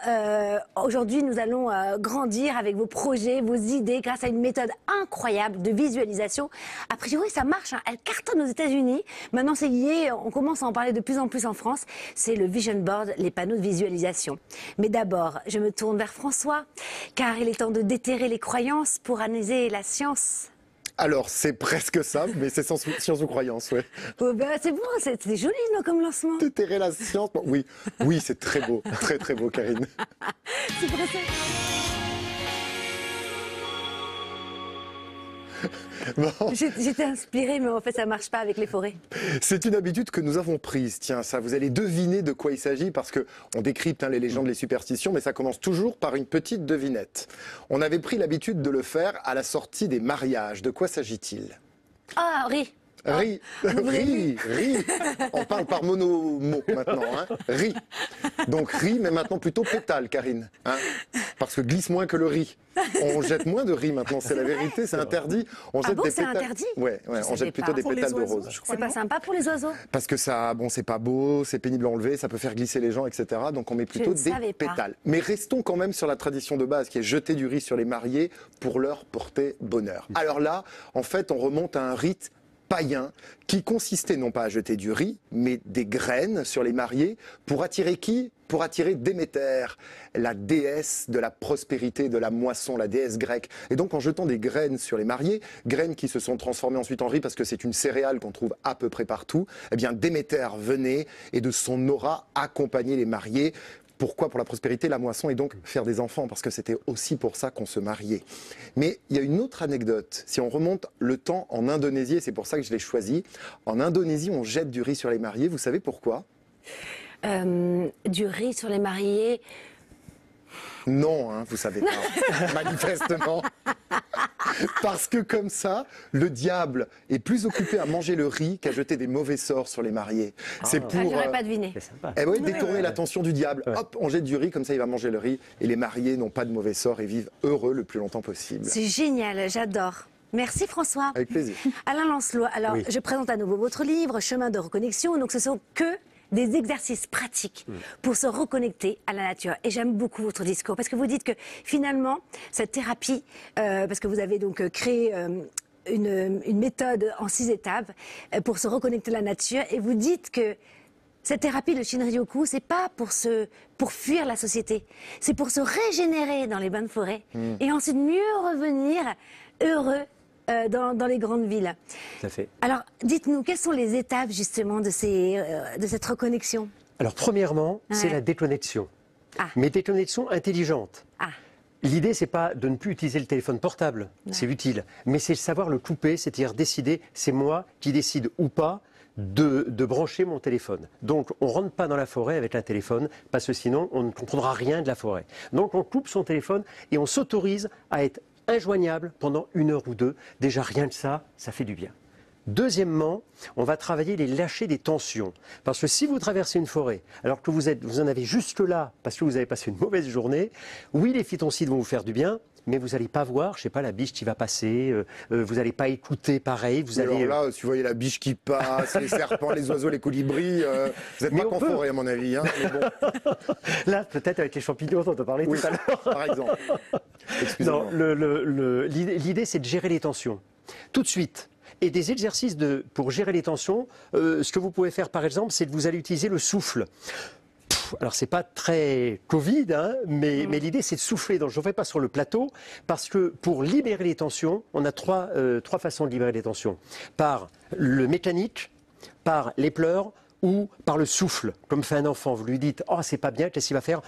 Speaker 1: aujourd'hui, nous allons grandir avec vos projets, vos idées, grâce à une méthode incroyable de visualisation. A priori, ça marche. Elle cartonne aux États-Unis. Maintenant, c'est lié. On commence à en parler de plus en plus en France. C'est le Vision Board, les panneaux de visualisation. Mais d'abord, je me tourne vers François, car il est temps de déterrer les croyances pour analyser la science.
Speaker 3: Alors c'est presque ça, mais c'est sans science ou croyance, ouais.
Speaker 1: Oh, ben, c'est bon, c'est joli, non, comme lancement.
Speaker 3: Déterrer la science, bon, oui, c'est très beau, très beau, Karine.
Speaker 1: C'est pour ça.
Speaker 3: Bon.
Speaker 1: J'étais inspirée, mais en fait, ça marche pas avec les forêts.
Speaker 3: C'est une habitude que nous avons prise. Tiens, ça, vous allez deviner de quoi il s'agit parce que on décrypte les légendes, les superstitions, mais ça commence toujours par une petite devinette. On avait pris l'habitude de le faire à la sortie des mariages. De quoi s'agit-il?
Speaker 1: Ah, riz.
Speaker 3: Riz, riz. On parle par mot maintenant, riz. Donc riz, mais maintenant plutôt pétale, Karine. Parce que glisse moins que le riz. On jette moins de riz maintenant, c'est la vérité, c'est interdit. On jette des
Speaker 1: c'est
Speaker 3: pétales.
Speaker 1: interdit?
Speaker 3: Ouais, on jette plutôt des pétales de rose.
Speaker 1: C'est pas sympa pour les oiseaux?
Speaker 3: Parce que ça, c'est pas beau, c'est pénible à enlever, ça peut faire glisser les gens, etc. Donc on met plutôt des pétales. Mais restons quand même sur la tradition de base qui est jeter du riz sur les mariés pour leur porter bonheur. Alors là, en fait, on remonte à un rite païen qui consistait non pas à jeter du riz, mais des graines sur les mariés pour attirer qui? Pour attirer Déméter, la déesse de la prospérité, de la moisson, la déesse grecque. Et donc en jetant des graines sur les mariés, graines qui se sont transformées ensuite en riz parce que c'est une céréale qu'on trouve à peu près partout, eh bien Déméter venait et de son aura accompagnait les mariés. Pourquoi? Pour la prospérité, la moisson et donc faire des enfants, parce que c'était aussi pour ça qu'on se mariait. Mais il y a une autre anecdote. Si on remonte le temps en Indonésie, et c'est pour ça que je l'ai choisi, en Indonésie, on jette du riz sur les mariés. Vous savez pourquoi?
Speaker 1: Du riz sur les mariés.
Speaker 3: Non, vous savez pas, manifestement. Parce que comme ça, le diable est plus occupé à manger le riz qu'à jeter des mauvais sorts sur les mariés. C'est pour
Speaker 1: j'aurais pas deviné.
Speaker 3: détourner l'attention du diable. Hop, on jette du riz, comme ça il va manger le riz. Et les mariés n'ont pas de mauvais sorts et vivent heureux le plus longtemps possible.
Speaker 1: C'est génial, j'adore. Merci François.
Speaker 3: Avec plaisir.
Speaker 1: Alain Lancelot, alors je présente à nouveau votre livre, Chemin de reconnexion. Donc ce sont que des exercices pratiques pour se reconnecter à la nature. Et j'aime beaucoup votre discours parce que vous dites que finalement, cette thérapie, parce que vous avez donc créé une méthode en 6 étapes pour se reconnecter à la nature, et vous dites que cette thérapie, le Shinryoku, c'est pas pour fuir la société, c'est pour se régénérer dans les bains de forêt et ensuite mieux revenir heureux dans les grandes villes.
Speaker 2: Tout à fait.
Speaker 1: Alors, dites-nous, quelles sont les étapes justement de cette reconnexion?
Speaker 2: Alors, premièrement, c'est
Speaker 1: Ouais.
Speaker 2: la déconnexion.
Speaker 1: Ah.
Speaker 2: Mais déconnexion intelligente.
Speaker 1: Ah,
Speaker 2: L'idée, c'est pas de ne plus utiliser le téléphone portable, c'est utile, mais c'est savoir le couper, c'est-à-dire décider, c'est moi qui décide ou pas de brancher mon téléphone. Donc, on rentre pas dans la forêt avec un téléphone, parce que sinon, on ne comprendra rien de la forêt. Donc, on coupe son téléphone et on s'autorise à être injoignable pendant 1 heure ou 2. Déjà, rien que ça fait du bien. Deuxièmement, on va travailler les lâchers des tensions. Parce que si vous traversez une forêt, alors que vous en avez juste là, parce que vous avez passé une mauvaise journée, oui, les phytoncides vont vous faire du bien, mais vous n'allez pas voir, je sais pas, la biche qui va passer, vous n'allez pas écouter pareil, vous allez...
Speaker 3: Alors là, si vous voyez la biche qui passe, les serpents, les oiseaux, les colibris, vous n'êtes
Speaker 2: Mais
Speaker 3: pas
Speaker 2: on
Speaker 3: qu'en
Speaker 2: peut.
Speaker 3: forêt, à mon avis. Hein, mais bon,
Speaker 2: Là, peut-être avec les champignons dont on parlait
Speaker 3: oui,
Speaker 2: tout à l'heure.
Speaker 3: par exemple. Excusez-moi.
Speaker 2: Non, l'idée, c'est de gérer les tensions. Tout de suite. Et des exercices pour gérer les tensions, ce que vous pouvez faire, par exemple, c'est que vous allez utiliser le souffle. Alors, c'est pas très Covid, hein, mais l'idée, c'est de souffler. Donc, je ne fais pas sur le plateau, parce que pour libérer les tensions, on a trois façons de libérer les tensions. Par le mécanique, par les pleurs ou par le souffle. Comme fait un enfant, vous lui dites « Oh, c'est pas bien, qu'est-ce qu'il va faire ?»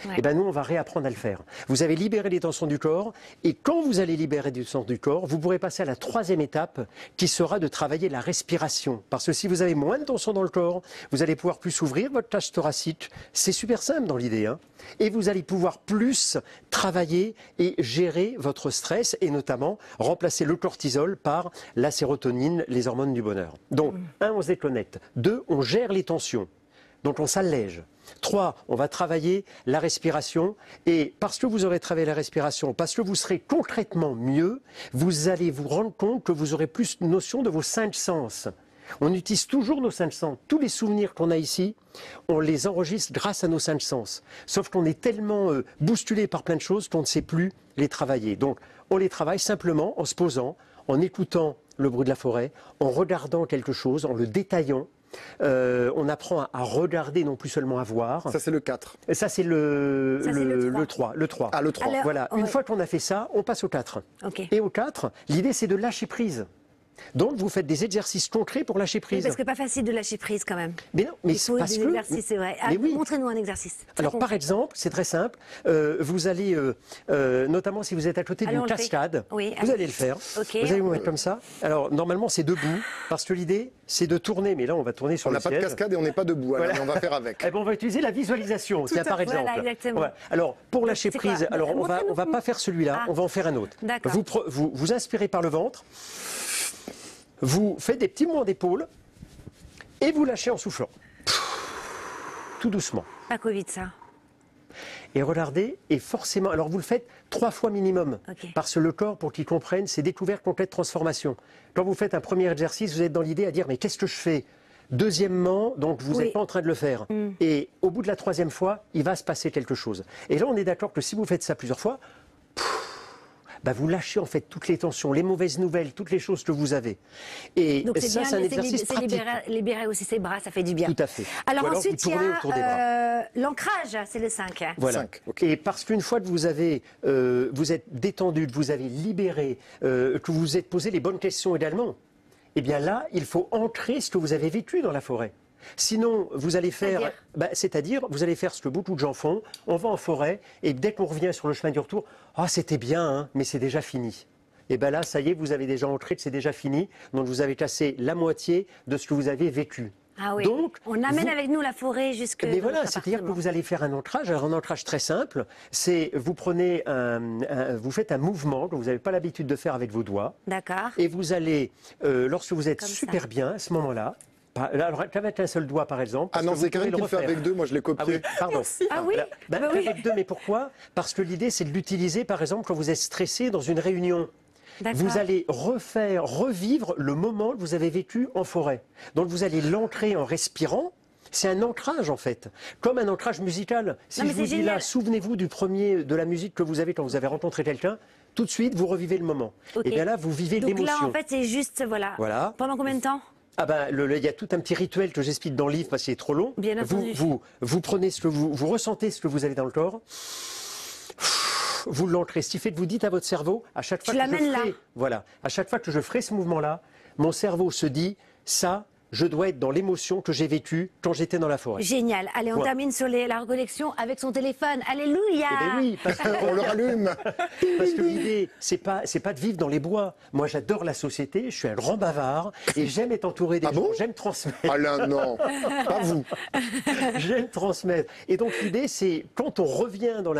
Speaker 1: ouais.
Speaker 2: Eh bien, nous, on va réapprendre à le faire. Vous avez libéré les tensions du corps, et quand vous allez libérer les tensions du corps, vous pourrez passer à la 3e étape, qui sera de travailler la respiration. Parce que si vous avez moins de tension dans le corps, vous allez pouvoir plus ouvrir votre cage thoracique. C'est super simple dans l'idée, hein. Et vous allez pouvoir plus travailler et gérer votre stress, et notamment remplacer le cortisol par la sérotonine, les hormones du bonheur. Donc, 1, on se déconnecte. 2, on gère les tensions. Donc on s'allège. 3, on va travailler la respiration. Et parce que vous aurez travaillé la respiration, parce que vous serez concrètement mieux, vous allez vous rendre compte que vous aurez plus notion de vos 5 sens. On utilise toujours nos 5 sens. Tous les souvenirs qu'on a ici, on les enregistre grâce à nos 5 sens. Sauf qu'on est tellement bousculé par plein de choses qu'on ne sait plus les travailler. Donc on les travaille simplement en se posant, en écoutant le bruit de la forêt, en regardant quelque chose, en le détaillant. On apprend à regarder, non plus seulement à voir.
Speaker 3: Ça, c'est le 4.
Speaker 2: Et ça, c'est
Speaker 1: Ça, c'est le
Speaker 2: le 3. Le 3.
Speaker 3: Ah, le 3.
Speaker 1: Alors,
Speaker 2: Voilà.
Speaker 1: ouais.
Speaker 2: Une fois qu'on a fait ça, on passe au 4.
Speaker 1: ok.
Speaker 2: Et au 4, l'idée, c'est de lâcher prise. Donc, vous faites des exercices concrets pour lâcher
Speaker 1: Oui,
Speaker 2: prise.
Speaker 1: parce que pas facile de lâcher prise quand même.
Speaker 2: Mais non, mais
Speaker 1: Il faut
Speaker 2: parce
Speaker 1: des
Speaker 2: que...
Speaker 1: exercices, c'est vrai. Ah,
Speaker 2: Mais oui.
Speaker 1: montrez-nous un exercice. Très
Speaker 2: Alors,
Speaker 1: concret.
Speaker 2: par exemple, c'est très simple. Vous allez, notamment si vous êtes à côté
Speaker 1: Allez,
Speaker 2: d'une
Speaker 1: on le fait.
Speaker 2: cascade,
Speaker 1: Oui,
Speaker 2: vous
Speaker 1: allez.
Speaker 2: allez le faire.
Speaker 1: Ok.
Speaker 2: Vous allez vous mettre comme ça. Alors, normalement, c'est debout, parce que l'idée, c'est de tourner. Mais là, on va tourner sur
Speaker 3: On
Speaker 2: le
Speaker 3: n'a pas de
Speaker 2: siège.
Speaker 3: cascade et on n'est pas debout, alors,
Speaker 2: Voilà.
Speaker 3: mais on va faire avec.
Speaker 2: Eh ben, on va utiliser la visualisation, tiens,
Speaker 1: à
Speaker 2: par
Speaker 1: fait.
Speaker 2: exemple.
Speaker 1: Voilà, exactement.
Speaker 2: Ouais. Alors, pour lâcher
Speaker 1: c'est quoi?
Speaker 2: prise, alors on va
Speaker 1: Montrez-nous.
Speaker 2: pas faire celui-là,
Speaker 1: Ah.
Speaker 2: on va en faire un autre.
Speaker 1: D'accord.
Speaker 2: Vous inspirez par le ventre, vous faites des petits mouvements d'épaule, et vous lâchez en soufflant. Tout doucement.
Speaker 1: Pas Covid, ça.
Speaker 2: Et regardez, et forcément, alors vous le faites 3 fois minimum,
Speaker 1: Ok.
Speaker 2: parce que le corps, pour qu'il comprenne, c'est découverte, complète, transformation. Quand vous faites un premier exercice, vous êtes dans l'idée à dire, mais qu'est-ce que je fais? Deuxièmement, donc vous
Speaker 1: Oui.
Speaker 2: n'êtes pas en train de le faire. Et au bout de la 3e fois, il va se passer quelque chose. Et là, on est d'accord que si vous faites ça plusieurs fois, bah vous lâchez en fait toutes les tensions, les mauvaises nouvelles, toutes les choses que vous avez. Et
Speaker 1: Donc c'est
Speaker 2: ça,
Speaker 1: bien,
Speaker 2: c'est un
Speaker 1: c'est
Speaker 2: exercice pratique.
Speaker 1: libérer aussi ses bras, ça fait du bien.
Speaker 2: Tout à fait.
Speaker 1: Alors
Speaker 2: Ou alors,
Speaker 1: ensuite,
Speaker 2: vous
Speaker 1: il y
Speaker 2: tournez autour des bras.
Speaker 1: a l'ancrage, c'est le 5.
Speaker 2: Voilà.
Speaker 3: 5, ok.
Speaker 2: Et parce qu'une fois que vous avez, vous êtes détendu, que vous avez libéré, que vous vous êtes posé les bonnes questions également, eh bien là, il faut ancrer ce que vous avez vécu dans la forêt. Sinon, vous allez faire, c'est-à-dire, vous allez faire ce que beaucoup de gens font. On va en forêt et dès qu'on revient sur le chemin du retour, ah c'était bien, hein, mais c'est déjà fini. Et bien là, ça y est, vous avez déjà ancré que c'est déjà fini. Donc vous avez cassé la moitié de ce que vous avez vécu.
Speaker 1: Ah oui.
Speaker 2: Donc,
Speaker 1: on amène
Speaker 2: vous-
Speaker 1: avec nous la forêt jusque.
Speaker 2: Mais
Speaker 1: dans
Speaker 2: voilà,
Speaker 1: notre
Speaker 2: c'est-à-dire que
Speaker 1: appartement.
Speaker 2: vous allez faire un ancrage. Alors un ancrage très simple, c'est vous prenez vous faites un mouvement que vous n'avez pas l'habitude de faire avec vos doigts,
Speaker 1: D'accord.
Speaker 2: et vous allez, lorsque vous êtes
Speaker 1: Comme ça.
Speaker 2: super bien à ce moment-là, alors avec un seul doigt par exemple.
Speaker 3: Ah
Speaker 2: parce
Speaker 3: non,
Speaker 2: que vous
Speaker 3: c'est Karine
Speaker 2: pouvez
Speaker 3: qui le fait
Speaker 2: refaire.
Speaker 3: avec 2, moi je l'ai
Speaker 2: Ah
Speaker 3: copié.
Speaker 2: oui, pardon.
Speaker 1: Ah oui.
Speaker 2: Bah,
Speaker 1: Bah oui.
Speaker 2: avec 2, mais pourquoi? Parce que l'idée c'est de l'utiliser par exemple quand vous êtes stressé dans une réunion.
Speaker 1: D'accord.
Speaker 2: Vous allez revivre le moment que vous avez vécu en forêt. Donc vous allez l'ancrer en respirant. C'est un ancrage en fait, comme un ancrage musical. Si
Speaker 1: Non, mais
Speaker 2: je vous
Speaker 1: c'est
Speaker 2: dis là,
Speaker 1: génial.
Speaker 2: souvenez-vous de la musique que vous avez quand vous avez rencontré quelqu'un, tout de suite vous revivez le moment.
Speaker 1: Ok.
Speaker 2: Et bien là, vous vivez
Speaker 1: Donc
Speaker 2: l'émotion.
Speaker 1: là, en fait, c'est juste, voilà.
Speaker 2: Voilà.
Speaker 1: Pendant combien de temps?
Speaker 2: Ah ben, il y a tout un petit rituel que j'explique dans le livre parce qu'il est trop long.
Speaker 1: Bien entendu.
Speaker 2: Vous prenez vous ressentez ce que vous avez dans le corps. vous l'ancrez. Ce qui fait que vous dites à votre cerveau, à chaque fois à chaque fois que je ferai ce mouvement-là, mon cerveau se dit, ça, je dois être dans l'émotion que j'ai vécue quand j'étais dans la forêt.
Speaker 1: Génial. Allez, on termine sur la reconnexion avec son téléphone. Alléluia.
Speaker 2: Eh bien oui,
Speaker 3: On le rallume.
Speaker 2: parce que l'idée, c'est pas de vivre dans les bois. Moi, j'adore la société, je suis un grand bavard et j'aime être entouré des gens, j'aime transmettre.
Speaker 3: Alain, non, pas vous.
Speaker 2: J'aime transmettre. Et donc l'idée, c'est quand on revient dans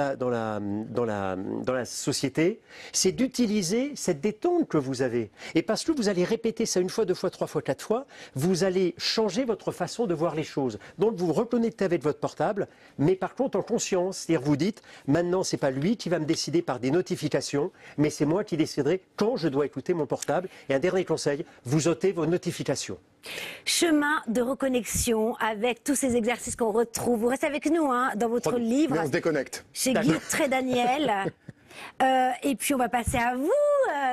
Speaker 2: la société, c'est d'utiliser cette détente que vous avez. Et parce que vous allez répéter ça une fois, deux fois, trois fois, quatre fois, vous allez changer votre façon de voir les choses. Donc vous reconnectez avec votre portable, mais par contre en conscience. C'est-à-dire vous dites, maintenant c'est pas lui qui va me décider par des notifications, mais c'est moi qui déciderai quand je dois écouter mon portable. Et un dernier conseil, vous ôtez vos notifications.
Speaker 1: Chemin de reconnexion avec tous ces exercices qu'on retrouve. Vous restez avec nous dans votre livre.
Speaker 3: Mais on se déconnecte.
Speaker 1: Chez Guy Trédaniel. Et puis on va passer à vous,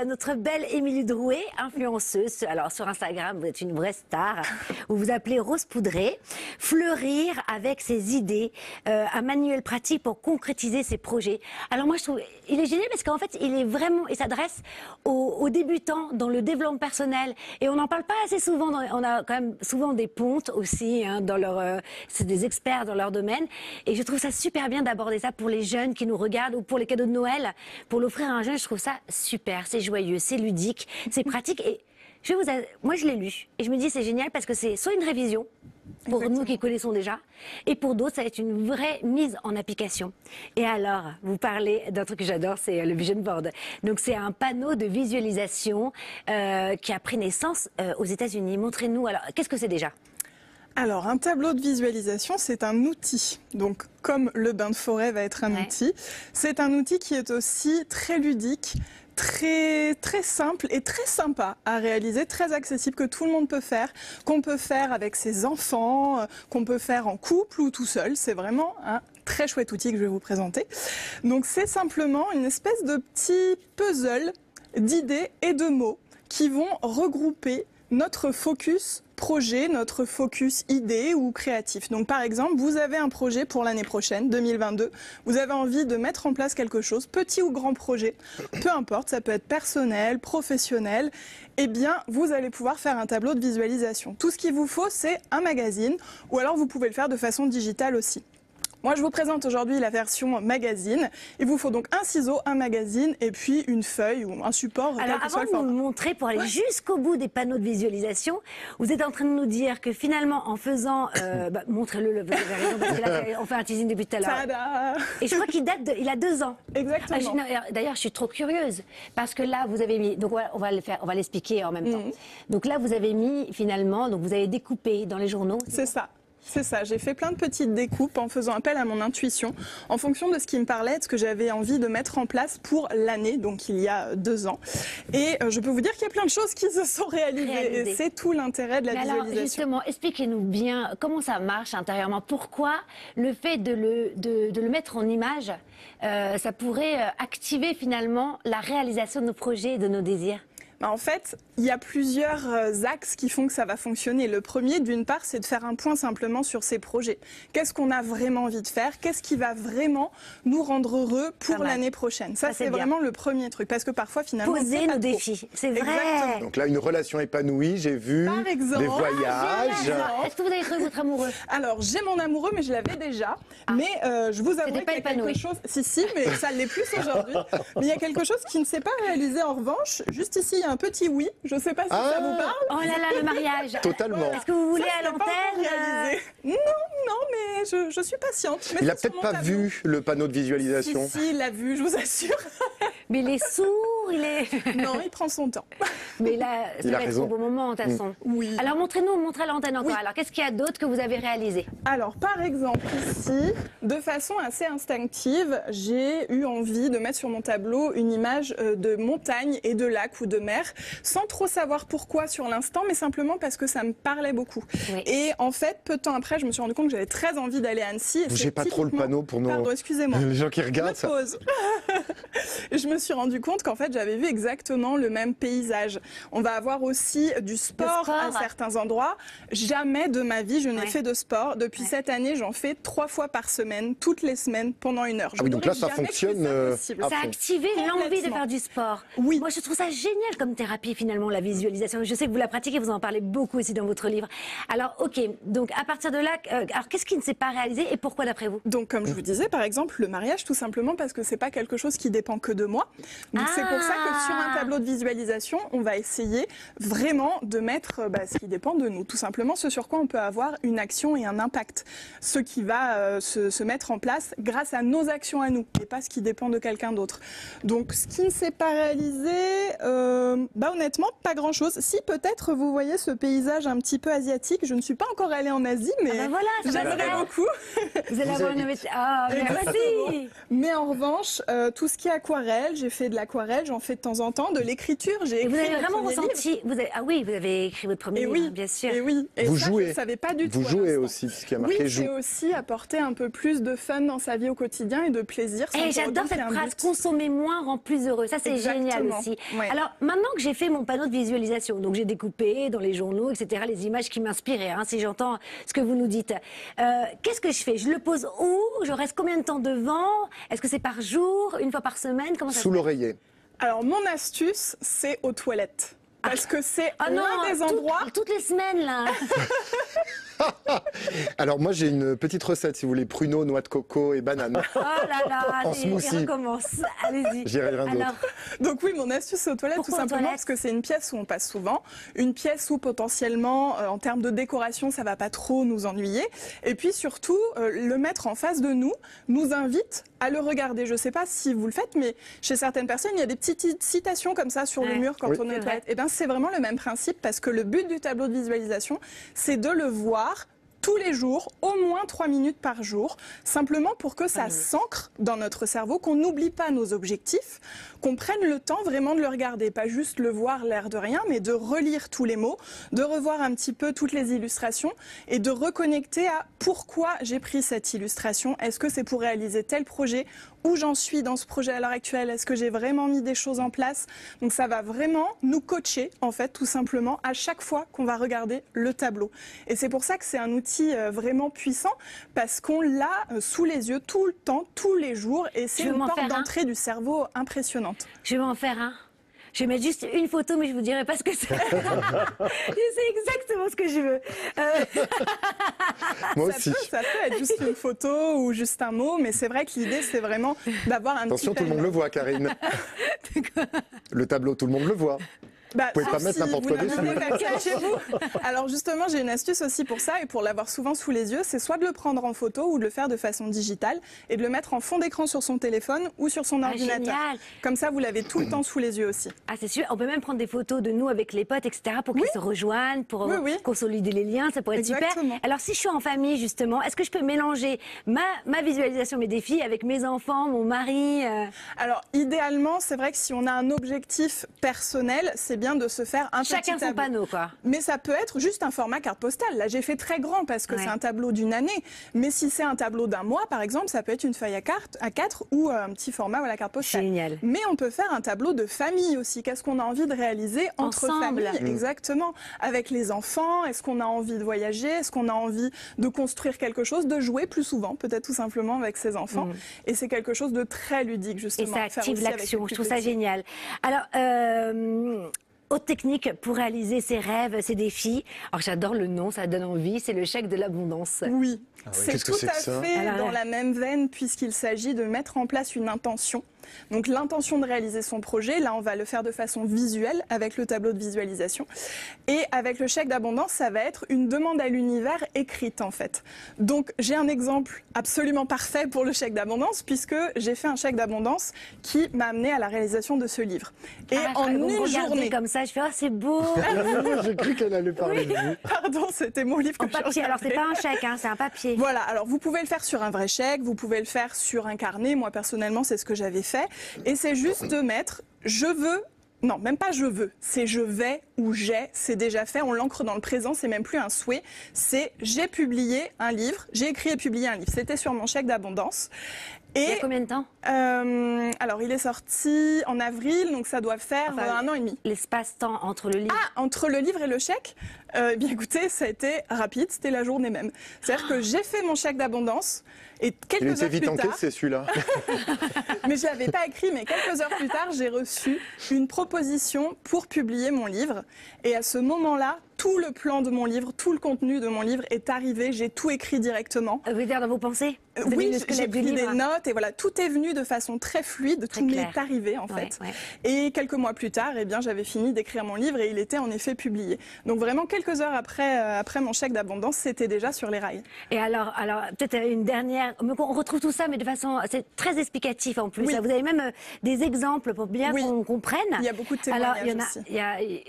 Speaker 1: notre belle Émilie Drouet, influenceuse. Alors sur Instagram, vous êtes une vraie star. Vous vous appelez Rose Poudrée. Fleurir avec ses idées, un manuel pratique pour concrétiser ses projets. Alors moi je trouve, il est génial parce qu'en fait il est vraiment, il s'adresse aux débutants dans le développement personnel. Et on n'en parle pas assez souvent. On a quand même souvent des pontes aussi dans leur, c'est des experts dans leur domaine. Et je trouve ça super bien d'aborder ça pour les jeunes qui nous regardent ou pour les cadeaux de Noël. Pour l'offrir à un jeune, je trouve ça super, c'est joyeux, c'est ludique, c'est pratique. Et moi, je l'ai lu et je me dis c'est génial parce que c'est soit une révision pour nous qui connaissons déjà, et pour d'autres, ça va être une vraie mise en application. Et alors, vous parlez d'un truc que j'adore, c'est le Vision Board. Donc c'est un panneau de visualisation qui a pris naissance aux États-Unis. Montrez-nous, alors, qu'est-ce que c'est déjà ?
Speaker 4: Alors, un tableau de visualisation, c'est un outil. Donc, comme le bain de forêt va être un outil, c'est un outil qui est aussi très ludique, très simple et très sympa à réaliser, très accessible, que tout le monde peut faire, qu'on peut faire avec ses enfants, qu'on peut faire en couple ou tout seul. C'est vraiment un très chouette outil que je vais vous présenter. Donc, c'est simplement une espèce de petit puzzle d'idées et de mots qui vont regrouper notre focus projet, notre focus idée ou créatif. Donc par exemple, vous avez un projet pour l'année prochaine, 2022, vous avez envie de mettre en place quelque chose, petit ou grand projet, peu importe, ça peut être personnel, professionnel, eh bien vous allez pouvoir faire un tableau de visualisation. Tout ce qu'il vous faut, c'est un magazine, ou alors vous pouvez le faire de façon digitale aussi. Moi, je vous présente aujourd'hui la version magazine. Il vous faut donc un ciseau, un magazine et puis une feuille ou un support.
Speaker 1: Alors, avant de nous montrer, pour aller jusqu'au bout des panneaux de visualisation, vous êtes en train de nous dire que finalement, en faisant... montrez-le, vous avez raison, parce que là, on fait un teasing depuis tout à l'heure. Et je crois qu'il il a 2 ans.
Speaker 4: Exactement.
Speaker 1: D'ailleurs, je suis trop curieuse, parce que là, vous avez mis... Donc, on va l'expliquer en même temps. Donc là, vous avez mis, finalement, donc vous avez découpé dans les journaux.
Speaker 4: C'est ça. C'est ça, j'ai fait plein de petites découpes en faisant appel à mon intuition, en fonction de ce qui me parlait, de ce que j'avais envie de mettre en place pour l'année, donc il y a 2 ans. Et je peux vous dire qu'il y a plein de choses qui se sont réalisées. Et c'est tout l'intérêt de la visualisation.
Speaker 1: Alors justement, expliquez-nous bien comment ça marche intérieurement. Pourquoi le fait de le mettre en image, ça pourrait activer finalement la réalisation de nos projets et de nos désirs ?
Speaker 4: En fait, il y a plusieurs axes qui font que ça va fonctionner. Le premier, d'une part, c'est de faire un point simplement sur ces projets. Qu'est-ce qu'on a vraiment envie de faire? Qu'est-ce qui va vraiment nous rendre heureux pour l'année prochaine? Ça, c'est vraiment le premier truc. Parce que parfois, finalement,
Speaker 1: poser nos défis. C'est vrai.
Speaker 4: Exactement.
Speaker 3: Donc là, une relation épanouie, j'ai vu
Speaker 4: par exemple,
Speaker 3: des voyages.
Speaker 1: Est-ce que vous avez trouvé votre amoureux?
Speaker 4: Alors, j'ai mon amoureux, mais je l'avais déjà. Mais je vous avoue qu'il y a quelque chose... Si, mais ça ne l'est plus aujourd'hui. Mais il y a quelque chose qui ne s'est pas réalisé en revanche. Juste ici, il y a un petit oui. Je ne sais pas si ça vous parle.
Speaker 1: Oh là là, le mariage.
Speaker 3: Totalement.
Speaker 1: Est-ce que vous voulez à l'antenne
Speaker 4: Non, mais je suis patiente. Mais
Speaker 3: il n'a peut-être pas vu le panneau de visualisation.
Speaker 4: Si, il l'a vu, je vous assure.
Speaker 1: Mais il est sourd, il est...
Speaker 4: Non, il prend son temps.
Speaker 1: Mais là, ça va être au bon moment, de toute façon.
Speaker 4: Oui.
Speaker 1: Alors, montrez à l'antenne encore. Oui. Alors, qu'est-ce qu'il y a d'autre que vous avez réalisé?
Speaker 4: Alors, par exemple, ici, de façon assez instinctive, j'ai eu envie de mettre sur mon tableau une image de montagne et de lac ou de mer, sans trop savoir pourquoi sur l'instant, mais simplement parce que ça me parlait beaucoup. Oui. Et en fait, peu de temps après, je me suis rendu compte que j'avais très envie d'aller à Annecy.
Speaker 3: J'ai pas trop le panneau pour nos...
Speaker 4: Pardon, excusez-moi.
Speaker 3: Les gens qui regardent ça.
Speaker 4: Pause. Je me suis rendu compte qu'en fait, j'avais vu exactement le même paysage. On va avoir aussi du sport à certains endroits. Jamais de ma vie, je n'ai fait de sport. Depuis cette année, j'en fais 3 fois par semaine, toutes les semaines, pendant 1 heure.
Speaker 3: Ah oui, donc là, ça fonctionne.
Speaker 1: Ça a activé l'envie de faire du sport.
Speaker 4: Oui.
Speaker 1: Moi, je trouve ça génial comme thérapie, finalement, la visualisation. Je sais que vous la pratiquez, vous en parlez beaucoup aussi dans votre livre. Alors, ok, donc à partir de là, alors qu'est-ce qui ne s'est pas réalisé et pourquoi d'après vous?
Speaker 4: Donc, comme je vous disais, par exemple, le mariage, tout simplement parce que c'est pas quelque chose qui dépend que de moi. Donc, c'est pour ça que sur un tableau de visualisation, on va essayer vraiment de mettre ce qui dépend de nous. Tout simplement, ce sur quoi on peut avoir une action et un impact. Ce qui va se mettre en place grâce à nos actions à nous et pas ce qui dépend de quelqu'un d'autre. Donc, ce qui ne s'est pas réalisé, honnêtement, pas grand-chose. Si, peut-être, vous voyez ce paysage un petit peu asiatique. Je ne suis pas encore allée en Asie, mais
Speaker 1: voilà,
Speaker 4: j'aimerais beaucoup.
Speaker 1: Vous allez avoir une... Ah, merci.
Speaker 4: Mais en revanche, tout ce qui est aquarelle, j'ai fait de l'aquarelle, j'en fais de temps en temps, de l'écriture. J'ai écrit
Speaker 1: vous avez
Speaker 4: mon
Speaker 1: vraiment
Speaker 4: premier
Speaker 1: ressenti...
Speaker 4: livre.
Speaker 1: Ah oui, vous avez écrit votre premier livre, bien sûr.
Speaker 4: Et oui, et
Speaker 3: vous
Speaker 4: ça,
Speaker 3: jouez.
Speaker 4: je ne savais pas du tout.
Speaker 3: Vous jouez aussi, ce qui a marqué
Speaker 4: oui,
Speaker 3: joue.
Speaker 4: c'est aussi apporter un peu plus de fun dans sa vie au quotidien et de plaisir.
Speaker 1: J'adore cette phrase, consommer moins rend plus heureux. Ça, c'est génial aussi.
Speaker 4: Ouais.
Speaker 1: Alors, maintenant que j'ai fait mon panneau de visualisation, donc j'ai découpé dans les journaux, etc., les images qui m'inspiraient, si j'entends ce que vous nous dites, qu'est-ce que je fais? Je le pose où? Je reste combien de temps devant? Est-ce que c'est par jour? Une fois par semaine? Comment ça
Speaker 3: Sous l'oreiller.
Speaker 4: Alors, mon astuce, c'est aux toilettes. Parce que c'est l'un des endroits...
Speaker 1: Toutes les semaines, là.
Speaker 3: Alors moi j'ai une petite recette si vous voulez, pruneaux, noix de coco et bananes.
Speaker 1: Oh là là,
Speaker 3: en smoothie.
Speaker 1: Il recommence. Allez-y.
Speaker 3: J'irai rien d'autre.
Speaker 4: Donc oui, mon astuce c'est aux toilettes, tout simplement parce que c'est une pièce où on passe souvent, une pièce où potentiellement en termes de décoration ça va pas trop nous ennuyer, et puis surtout le mettre en face de nous invite à le regarder. Je sais pas si vous le faites, mais chez certaines personnes il y a des petites citations comme ça sur le mur quand on est aux toilettes. Et bien c'est vraiment le même principe parce que le but du tableau de visualisation c'est de le voir tous les jours, au moins 3 minutes par jour, simplement pour que ça s'ancre dans notre cerveau, qu'on n'oublie pas nos objectifs, qu'on prenne le temps vraiment de le regarder, pas juste le voir l'air de rien, mais de relire tous les mots, de revoir un petit peu toutes les illustrations et de reconnecter à pourquoi j'ai pris cette illustration. Est-ce que c'est pour réaliser tel projet? Où j'en suis dans ce projet à l'heure actuelle? Est-ce que j'ai vraiment mis des choses en place? Donc ça va vraiment nous coacher, en fait, tout simplement, à chaque fois qu'on va regarder le tableau. Et c'est pour ça que c'est un outil vraiment puissant, parce qu'on l'a sous les yeux tout le temps, tous les jours, et c'est une porte d'entrée du cerveau impressionnante.
Speaker 1: Je vais m'en faire un. Je vais mettre juste une photo, mais je vous dirai pas ce que c'est. Je sais exactement ce que je veux.
Speaker 3: Moi aussi.
Speaker 4: Ça peut être juste une photo ou juste un mot, mais c'est vrai que l'idée, c'est vraiment d'avoir un
Speaker 3: Attention, tout le monde le voit, Karine. Le tableau, tout le monde le voit. Vous pouvez pas mettre n'importe quoi dessus.
Speaker 4: Alors justement, j'ai une astuce aussi pour ça et pour l'avoir souvent sous les yeux, c'est soit de le prendre en photo ou de le faire de façon digitale et de le mettre en fond d'écran sur son téléphone ou sur son ordinateur.
Speaker 1: Génial.
Speaker 4: Comme ça, vous l'avez tout le temps sous les yeux aussi.
Speaker 1: Ah, c'est sûr. On peut même prendre des photos de nous avec les potes, etc., pour qu'ils se rejoignent, pour consolider les liens. Ça pourrait être super. Alors, si je suis en famille, justement, est-ce que je peux mélanger ma visualisation, mes défis, avec mes enfants, mon mari
Speaker 4: Alors, idéalement, c'est vrai que si on a un objectif personnel, c'est bien de se faire un
Speaker 1: Chacun
Speaker 4: petit tableau.
Speaker 1: son panneau, quoi.
Speaker 4: Mais ça peut être juste un format carte postale. Là, j'ai fait très grand parce que c'est un tableau d'une année. Mais si c'est un tableau d'un mois, par exemple, ça peut être une feuille à 4 ou un petit format à la carte postale.
Speaker 1: Génial.
Speaker 4: Mais on peut faire un tableau de famille aussi. Qu'est-ce qu'on a envie de réaliser entre familles? Exactement. Avec les enfants, est-ce qu'on a envie de voyager? Est-ce qu'on a envie de construire quelque chose? De jouer plus souvent, peut-être tout simplement avec ses enfants. Et c'est quelque chose de très ludique, justement.
Speaker 1: Et ça active l'action. Je trouve ça génial. Alors, autre technique pour réaliser ses rêves, ses défis. Alors j'adore le nom, ça donne envie, c'est le chèque de l'abondance.
Speaker 4: Oui, c'est tout à fait dans la même veine puisqu'il s'agit de mettre en place une intention. Donc l'intention de réaliser son projet, là on va le faire de façon visuelle avec le tableau de visualisation. Et avec le chèque d'abondance, ça va être une demande à l'univers écrite en fait. Donc j'ai un exemple absolument parfait pour le chèque d'abondance puisque j'ai fait un chèque d'abondance qui m'a amené à la réalisation de ce livre. Et en une journée...
Speaker 1: comme ça, je fais c'est beau.
Speaker 3: J'ai cru qu'elle allait parler de vous.
Speaker 4: Pardon, c'était mon livre que
Speaker 1: en papier. Alors c'est pas un chèque, c'est un papier.
Speaker 4: Voilà, alors vous pouvez le faire sur un vrai chèque, vous pouvez le faire sur un carnet. Moi personnellement, c'est ce que j'avais fait. Et c'est juste de mettre « je veux Non, même pas je veux. C'est je vais ou j'ai, c'est déjà fait. On l'ancre dans le présent, c'est même plus un souhait. C'est j'ai publié un livre, j'ai écrit et publié un livre. C'était sur mon chèque d'abondance.
Speaker 1: Il y a combien de temps?
Speaker 4: Alors, il est sorti en avril, donc ça doit faire 1 an et demi.
Speaker 1: L'espace-temps entre le livre...
Speaker 4: Ah, entre le livre et le chèque, bien écoutez, ça a été rapide, c'était la journée même. C'est-à-dire que j'ai fait mon chèque d'abondance et quelques heures plus tard...
Speaker 3: c'est celui-là.
Speaker 4: Mais je l'avais pas écrit, mais quelques heures plus tard, j'ai reçu une proposition pour publier mon livre. Et à ce moment-là, tout le plan de mon livre, tout le contenu de mon livre est arrivé. J'ai tout écrit directement.
Speaker 1: Vous voulez dire dans vos pensées?
Speaker 4: Oui, j'ai pris des notes et voilà, tout est venu de façon très fluide, tout m'est arrivé en fait.
Speaker 1: Ouais.
Speaker 4: Et quelques mois plus tard, eh bien, j'avais fini d'écrire mon livre et il était en effet publié. Donc vraiment quelques heures après mon chèque d'abondance, c'était déjà sur les rails.
Speaker 1: Et alors peut-être une dernière, on retrouve tout ça mais de façon, c'est très explicatif en plus.
Speaker 4: Oui.
Speaker 1: Vous avez même des exemples pour bien qu'on comprenne.
Speaker 4: Il y a beaucoup de témoignages aussi.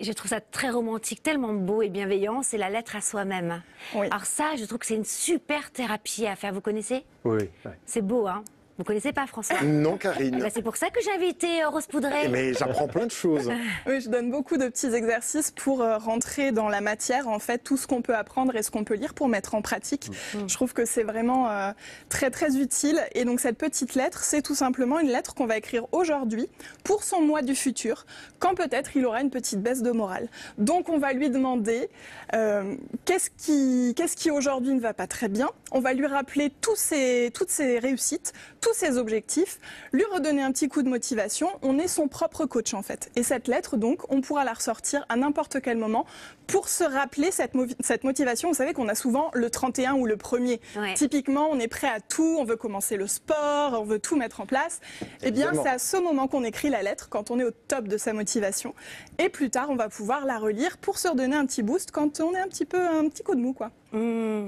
Speaker 1: Je trouve ça très romantique, tellement beau et bienveillant, c'est la lettre à soi-même.
Speaker 4: Oui.
Speaker 1: Alors ça, je trouve que c'est une super thérapie à faire, vous connaissez?
Speaker 2: Oui.
Speaker 1: C'est beau, hein? Vous connaissez pas, François?
Speaker 3: Non, Karine.
Speaker 1: C'est pour ça que j'ai invité Rose Poudret.
Speaker 3: Mais j'apprends plein de choses.
Speaker 4: Oui, je donne beaucoup de petits exercices pour rentrer dans la matière, en fait, tout ce qu'on peut apprendre et ce qu'on peut lire pour mettre en pratique. Je trouve que c'est vraiment très, très utile. Et donc, cette petite lettre, c'est tout simplement une lettre qu'on va écrire aujourd'hui pour son moi du futur, quand peut-être il aura une petite baisse de morale. Donc, on va lui demander qu'est-ce qui aujourd'hui ne va pas très bien. On va lui rappeler toutes ses réussites, tous ses objectifs, lui redonner un petit coup de motivation. On est son propre coach en fait. Et cette lettre donc, on pourra la ressortir à n'importe quel moment pour se rappeler cette motivation. Vous savez qu'on a souvent le 31 ou le 1er.
Speaker 1: Ouais.
Speaker 4: Typiquement, on est prêt à tout, on veut commencer le sport, on veut tout mettre en place. Eh bien, c'est à ce moment qu'on écrit la lettre, quand on est au top de sa motivation. Et plus tard, on va pouvoir la relire pour se redonner un petit boost quand on est un petit coup de mou, quoi.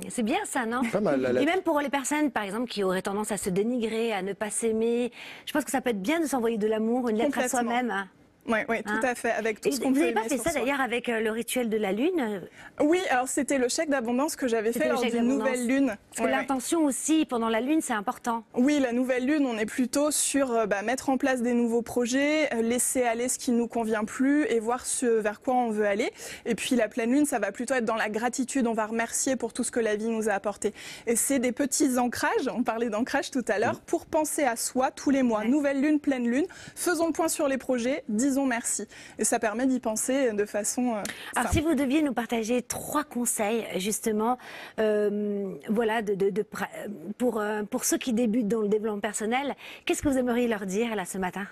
Speaker 1: C'est bien ça, non?
Speaker 3: Pas mal, la lettre.
Speaker 1: Et même pour les personnes, par exemple, qui auraient tendance à se dénigrer, à ne pas s'aimer, je pense que ça peut être bien de s'envoyer de l'amour, une lettre à soi-même.
Speaker 4: Oui, tout à fait, avec tout ce qu'on
Speaker 1: Vous
Speaker 4: peut
Speaker 1: n'avez pas
Speaker 4: aimer
Speaker 1: fait
Speaker 4: sur
Speaker 1: ça
Speaker 4: soi.
Speaker 1: d'ailleurs avec le rituel de la lune?
Speaker 4: Oui, alors c'était le chèque d'abondance que j'avais fait lors d'une nouvelle lune.
Speaker 1: Parce que l'intention aussi, pendant la lune, c'est important.
Speaker 4: Oui, la nouvelle lune, on est plutôt sur mettre en place des nouveaux projets, laisser aller ce qui ne nous convient plus et voir ce vers quoi on veut aller. Et puis la pleine lune, ça va plutôt être dans la gratitude, on va remercier pour tout ce que la vie nous a apporté. Et c'est des petits ancrages, on parlait d'ancrage tout à l'heure, pour penser à soi tous les mois. Nouvelle lune, pleine lune, faisons le point sur les projets, disons merci. Et ça permet d'y penser de façon
Speaker 1: Alors,
Speaker 4: simple.
Speaker 1: si vous deviez nous partager 3 conseils, justement, voilà, pour ceux qui débutent dans le développement personnel, qu'est-ce que vous aimeriez leur dire là ce matin?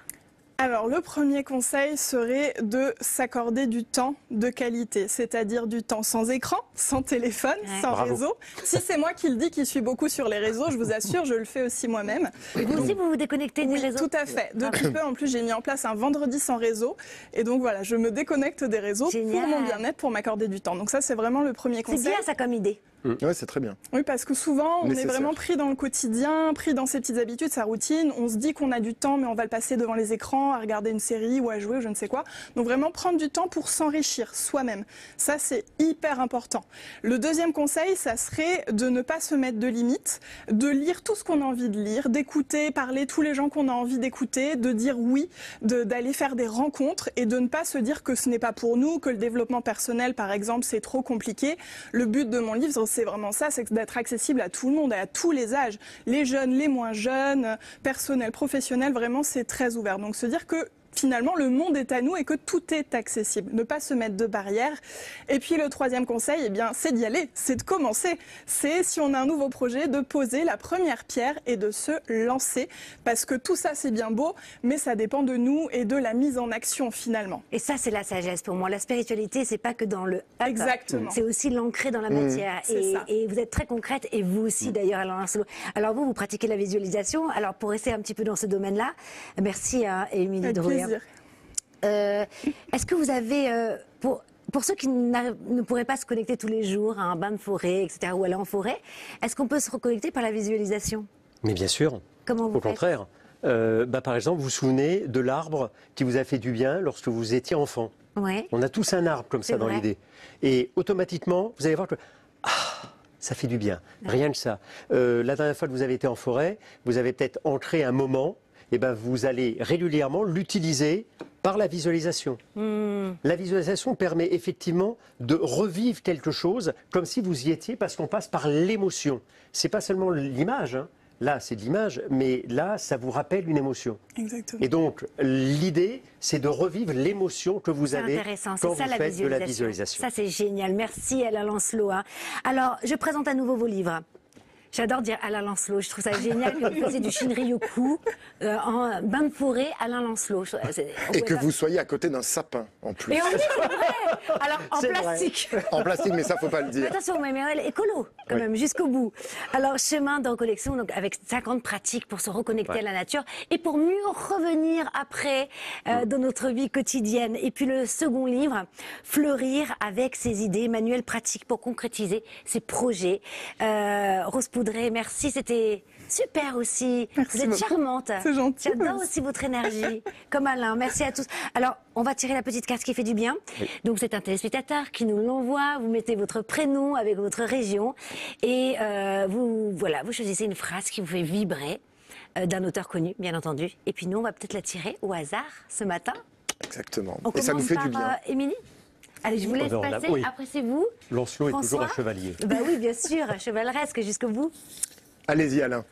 Speaker 4: Alors, le premier conseil serait de s'accorder du temps de qualité, c'est-à-dire du temps sans écran, sans téléphone, sans réseau. Si c'est moi qui le dis, qui suis beaucoup sur les réseaux, je vous assure, je le fais aussi moi-même.
Speaker 1: Et vous aussi, vous vous déconnectez des réseaux?
Speaker 4: Tout à fait. Depuis peu, en plus, j'ai mis en place un vendredi sans réseau. Et donc voilà, je me déconnecte des réseaux pour mon bien-être, pour m'accorder du temps. Donc ça, c'est vraiment le premier conseil.
Speaker 1: C'est bien ça comme idée.
Speaker 3: Oui, c'est très bien.
Speaker 4: Oui, parce que souvent, on est vraiment pris dans le quotidien, pris dans ses petites habitudes, sa routine. On se dit qu'on a du temps, mais on va le passer devant les écrans, à regarder une série ou à jouer ou je ne sais quoi. Donc vraiment prendre du temps pour s'enrichir soi-même. Ça, c'est hyper important. Le deuxième conseil, ça serait de ne pas se mettre de limites, de lire tout ce qu'on a envie de lire, d'écouter, parler tous les gens qu'on a envie d'écouter, de dire oui, d'aller faire des rencontres et de ne pas se dire que ce n'est pas pour nous, que le développement personnel, par exemple, c'est trop compliqué. Le but de mon livre, c'est vraiment ça, c'est d'être accessible à tout le monde, à tous les âges, les jeunes, les moins jeunes, personnel, professionnel, vraiment c'est très ouvert. Donc se dire que finalement, le monde est à nous et que tout est accessible. Ne pas se mettre de barrières. Et puis, le troisième conseil, eh bien, c'est d'y aller, c'est de commencer. C'est, si on a un nouveau projet, de poser la première pierre et de se lancer. Parce que tout ça, c'est bien beau, mais ça dépend de nous et de la mise en action, finalement.
Speaker 1: Et ça, c'est la sagesse pour moi. La spiritualité, c'est pas que dans le up.
Speaker 4: Exactement.
Speaker 1: C'est aussi l'ancrer dans la matière. Et vous êtes très concrète, et vous aussi, d'ailleurs, Alain Arcelot. Alors, vous pratiquez la visualisation. Alors, pour rester un petit peu dans ce domaine-là, merci à Émilie Drouet. Est-ce que vous avez, pour ceux qui ne pourraient pas se connecter tous les jours à un bain de forêt, etc., ou aller en forêt, est-ce qu'on peut se reconnecter par la visualisation?
Speaker 2: Mais bien sûr.
Speaker 1: Comment vous
Speaker 2: Au contraire. Par exemple, vous vous souvenez de l'arbre qui vous a fait du bien lorsque vous étiez enfant?
Speaker 1: Ouais.
Speaker 2: On a tous un arbre comme ça dans l'idée. Et automatiquement, vous allez voir que ça fait du bien. Rien que ça. La dernière fois que vous avez été en forêt, vous avez peut-être ancré un moment. Et ben vous allez régulièrement l'utiliser Par la visualisation. La visualisation permet effectivement de revivre quelque chose comme si vous y étiez, parce qu'on passe par l'émotion. C'est pas seulement l'image, hein. Là, c'est de l'image, mais là, ça vous rappelle une émotion.
Speaker 4: Exactement.
Speaker 2: Et donc, l'idée, c'est de revivre l'émotion que vous avez quand vous faites de la visualisation.
Speaker 1: Ça, c'est génial. Merci, Alain Lancelot. Hein. Alors, je présente à nouveau vos livres. J'adore dire Alain Lancelot. Je trouve ça génial que vous faisiez du Shinryoku en bain de forêt, Alain Lancelot.
Speaker 3: Et que vous soyez à côté d'un sapin, en plus.
Speaker 1: Et oui, c'est vrai. Alors, en
Speaker 2: C'est
Speaker 1: plastique.
Speaker 3: En plastique, mais ça, faut pas le dire.
Speaker 1: Attention, mais elle est écolo, quand même, jusqu'au bout. Alors, chemin dans collection, donc avec 50 pratiques pour se reconnecter à la nature et pour mieux revenir après dans notre vie quotidienne. Et puis le second livre, Fleurir avec ses idées, manuel pratique pour concrétiser ses projets. Rose Poudré, merci, c'était super aussi.
Speaker 4: Merci
Speaker 1: Vous êtes
Speaker 4: beaucoup.
Speaker 1: charmante.
Speaker 4: C'est gentil.
Speaker 1: J'adore
Speaker 4: Merci.
Speaker 1: aussi votre énergie, comme Alain. Merci à tous. Alors, on va tirer la petite carte qui fait du bien. Donc, c'est un téléspectateur qui nous l'envoie. Vous mettez votre prénom avec votre région et vous choisissez une phrase qui vous fait vibrer d'un auteur connu, bien entendu. Et puis nous, on va peut-être la tirer au hasard ce matin.
Speaker 3: Exactement.
Speaker 1: On
Speaker 3: Et ça nous
Speaker 1: commence
Speaker 3: fait
Speaker 1: par
Speaker 3: du bien.
Speaker 1: Émilie. Allez, je vous laisse
Speaker 2: Alors, là,
Speaker 1: passer.
Speaker 2: oui.
Speaker 1: Après, c'est vous.
Speaker 2: Lancelot est toujours un
Speaker 1: François.
Speaker 2: chevalier.
Speaker 1: Bah oui, bien sûr, chevaleresque jusqu'au bout.
Speaker 3: Allez-y, Alain.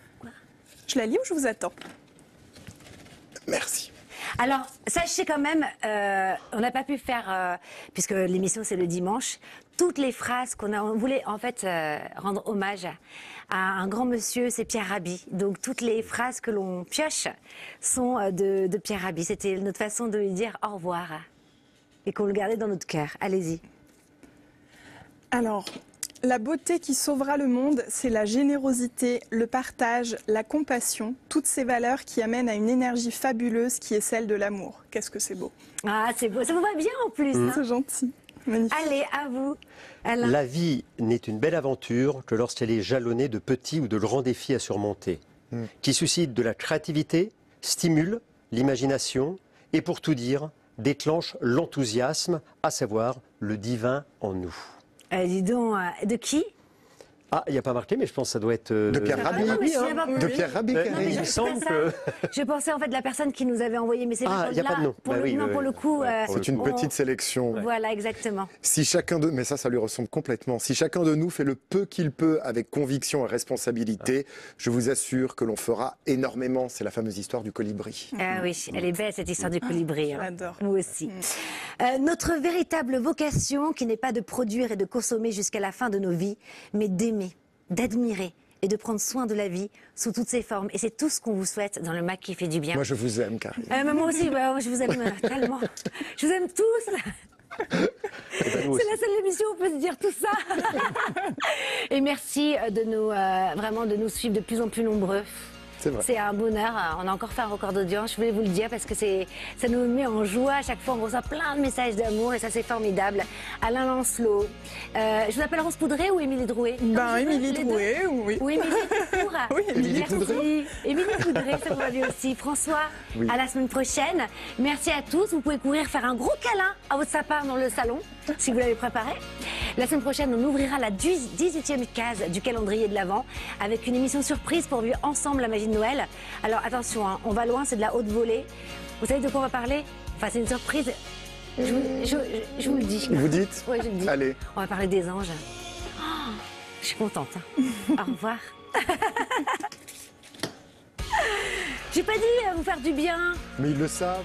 Speaker 4: Je la lis ou je vous attends?
Speaker 3: Merci.
Speaker 1: Alors, sachez quand même, on n'a pas pu faire, puisque l'émission c'est le dimanche, toutes les phrases on voulait en fait rendre hommage à un grand monsieur, c'est Pierre Rabhi. Donc toutes les phrases que l'on pioche sont de Pierre Rabhi. C'était notre façon de lui dire au revoir et qu'on le gardait dans notre cœur. Allez-y.
Speaker 4: Alors, la beauté qui sauvera le monde, c'est la générosité, le partage, la compassion, toutes ces valeurs qui amènent à une énergie fabuleuse qui est celle de l'amour. Qu'est-ce que c'est beau.
Speaker 1: Ah, c'est beau, ça vous va bien en plus. Hein.
Speaker 4: C'est gentil. Magnifique.
Speaker 1: Allez, à vous. Alain.
Speaker 2: La vie n'est une belle aventure que lorsqu'elle est jalonnée de petits ou de grands défis à surmonter, qui suscitent de la créativité, stimulent l'imagination et, pour tout dire, déclenchent l'enthousiasme, à savoir le divin en nous.
Speaker 1: Dis donc, de qui?
Speaker 2: Ah, il n'y a pas marqué, mais je pense que ça doit être...
Speaker 3: De Pierre Rabhi.
Speaker 1: non, mais je sais pas.
Speaker 3: De Pierre Rabhi,
Speaker 1: Non,
Speaker 3: Karine.
Speaker 1: mais
Speaker 2: Il me semble que...
Speaker 1: Je pensais en fait de la personne qui nous avait envoyé, mais c'est
Speaker 2: Ah, il n'y a pas de nom.
Speaker 1: Pour,
Speaker 2: Bah
Speaker 1: le,
Speaker 2: oui,
Speaker 1: non,
Speaker 2: oui,
Speaker 1: pour le
Speaker 2: oui.
Speaker 1: coup,
Speaker 2: Ouais,
Speaker 3: C'est une petite sélection.
Speaker 1: Voilà, exactement.
Speaker 3: Si chacun de... Mais ça lui ressemble complètement. Si chacun de nous fait le peu qu'il peut avec conviction et responsabilité, je vous assure que l'on fera énormément. C'est la fameuse histoire du colibri.
Speaker 1: Ah oui, elle est belle cette histoire du colibri. Hein.
Speaker 4: J'adore.
Speaker 1: Nous aussi. Notre véritable vocation, qui n'est pas de produire et de consommer jusqu'à la fin de nos vies, mais d'aimer, d'admirer et de prendre soin de la vie sous toutes ses formes. Et c'est tout ce qu'on vous souhaite dans le MAC qui fait du bien.
Speaker 3: Moi, je vous aime, Karine.
Speaker 1: Mais moi aussi, je vous aime tellement. Je vous aime tous. C'est la seule émission où on peut se dire tout ça. Et merci de nous, vraiment de nous suivre de plus en plus nombreux.
Speaker 3: C'est vrai.
Speaker 1: C'est un bonheur. On a encore fait un record d'audience. Je voulais vous le dire parce que ça nous met en joie. À chaque fois, on reçoit plein de messages d'amour et ça, c'est formidable. Alain Lancelot. Je vous appelle Rose Poudré ou Émilie Drouet?
Speaker 4: Émilie Drouet, oui.
Speaker 1: Oui, Émilie Drouet.
Speaker 4: Oui,
Speaker 3: Émilie
Speaker 1: Merci.
Speaker 3: Poudré.
Speaker 1: Émilie Poudré, ça vous va bien aussi. François,
Speaker 3: Oui.
Speaker 1: à la semaine prochaine. Merci à tous. Vous pouvez courir faire un gros câlin à votre sapin dans le salon, si vous l'avez préparé. La semaine prochaine, on ouvrira la 18e case du calendrier de l'Avent avec une émission surprise pour vivre ensemble la magie de Noël. Alors attention, hein, on va loin, c'est de la haute volée. Vous savez de quoi on va parler? Enfin, c'est une surprise. Je vous le dis.
Speaker 3: Vous dites?
Speaker 1: Oui, je le dis.
Speaker 3: Allez.
Speaker 1: On va parler des anges. Oh, je suis contente. Hein. Au revoir. J'ai pas dit vous faire du bien.
Speaker 3: Mais ils le savent.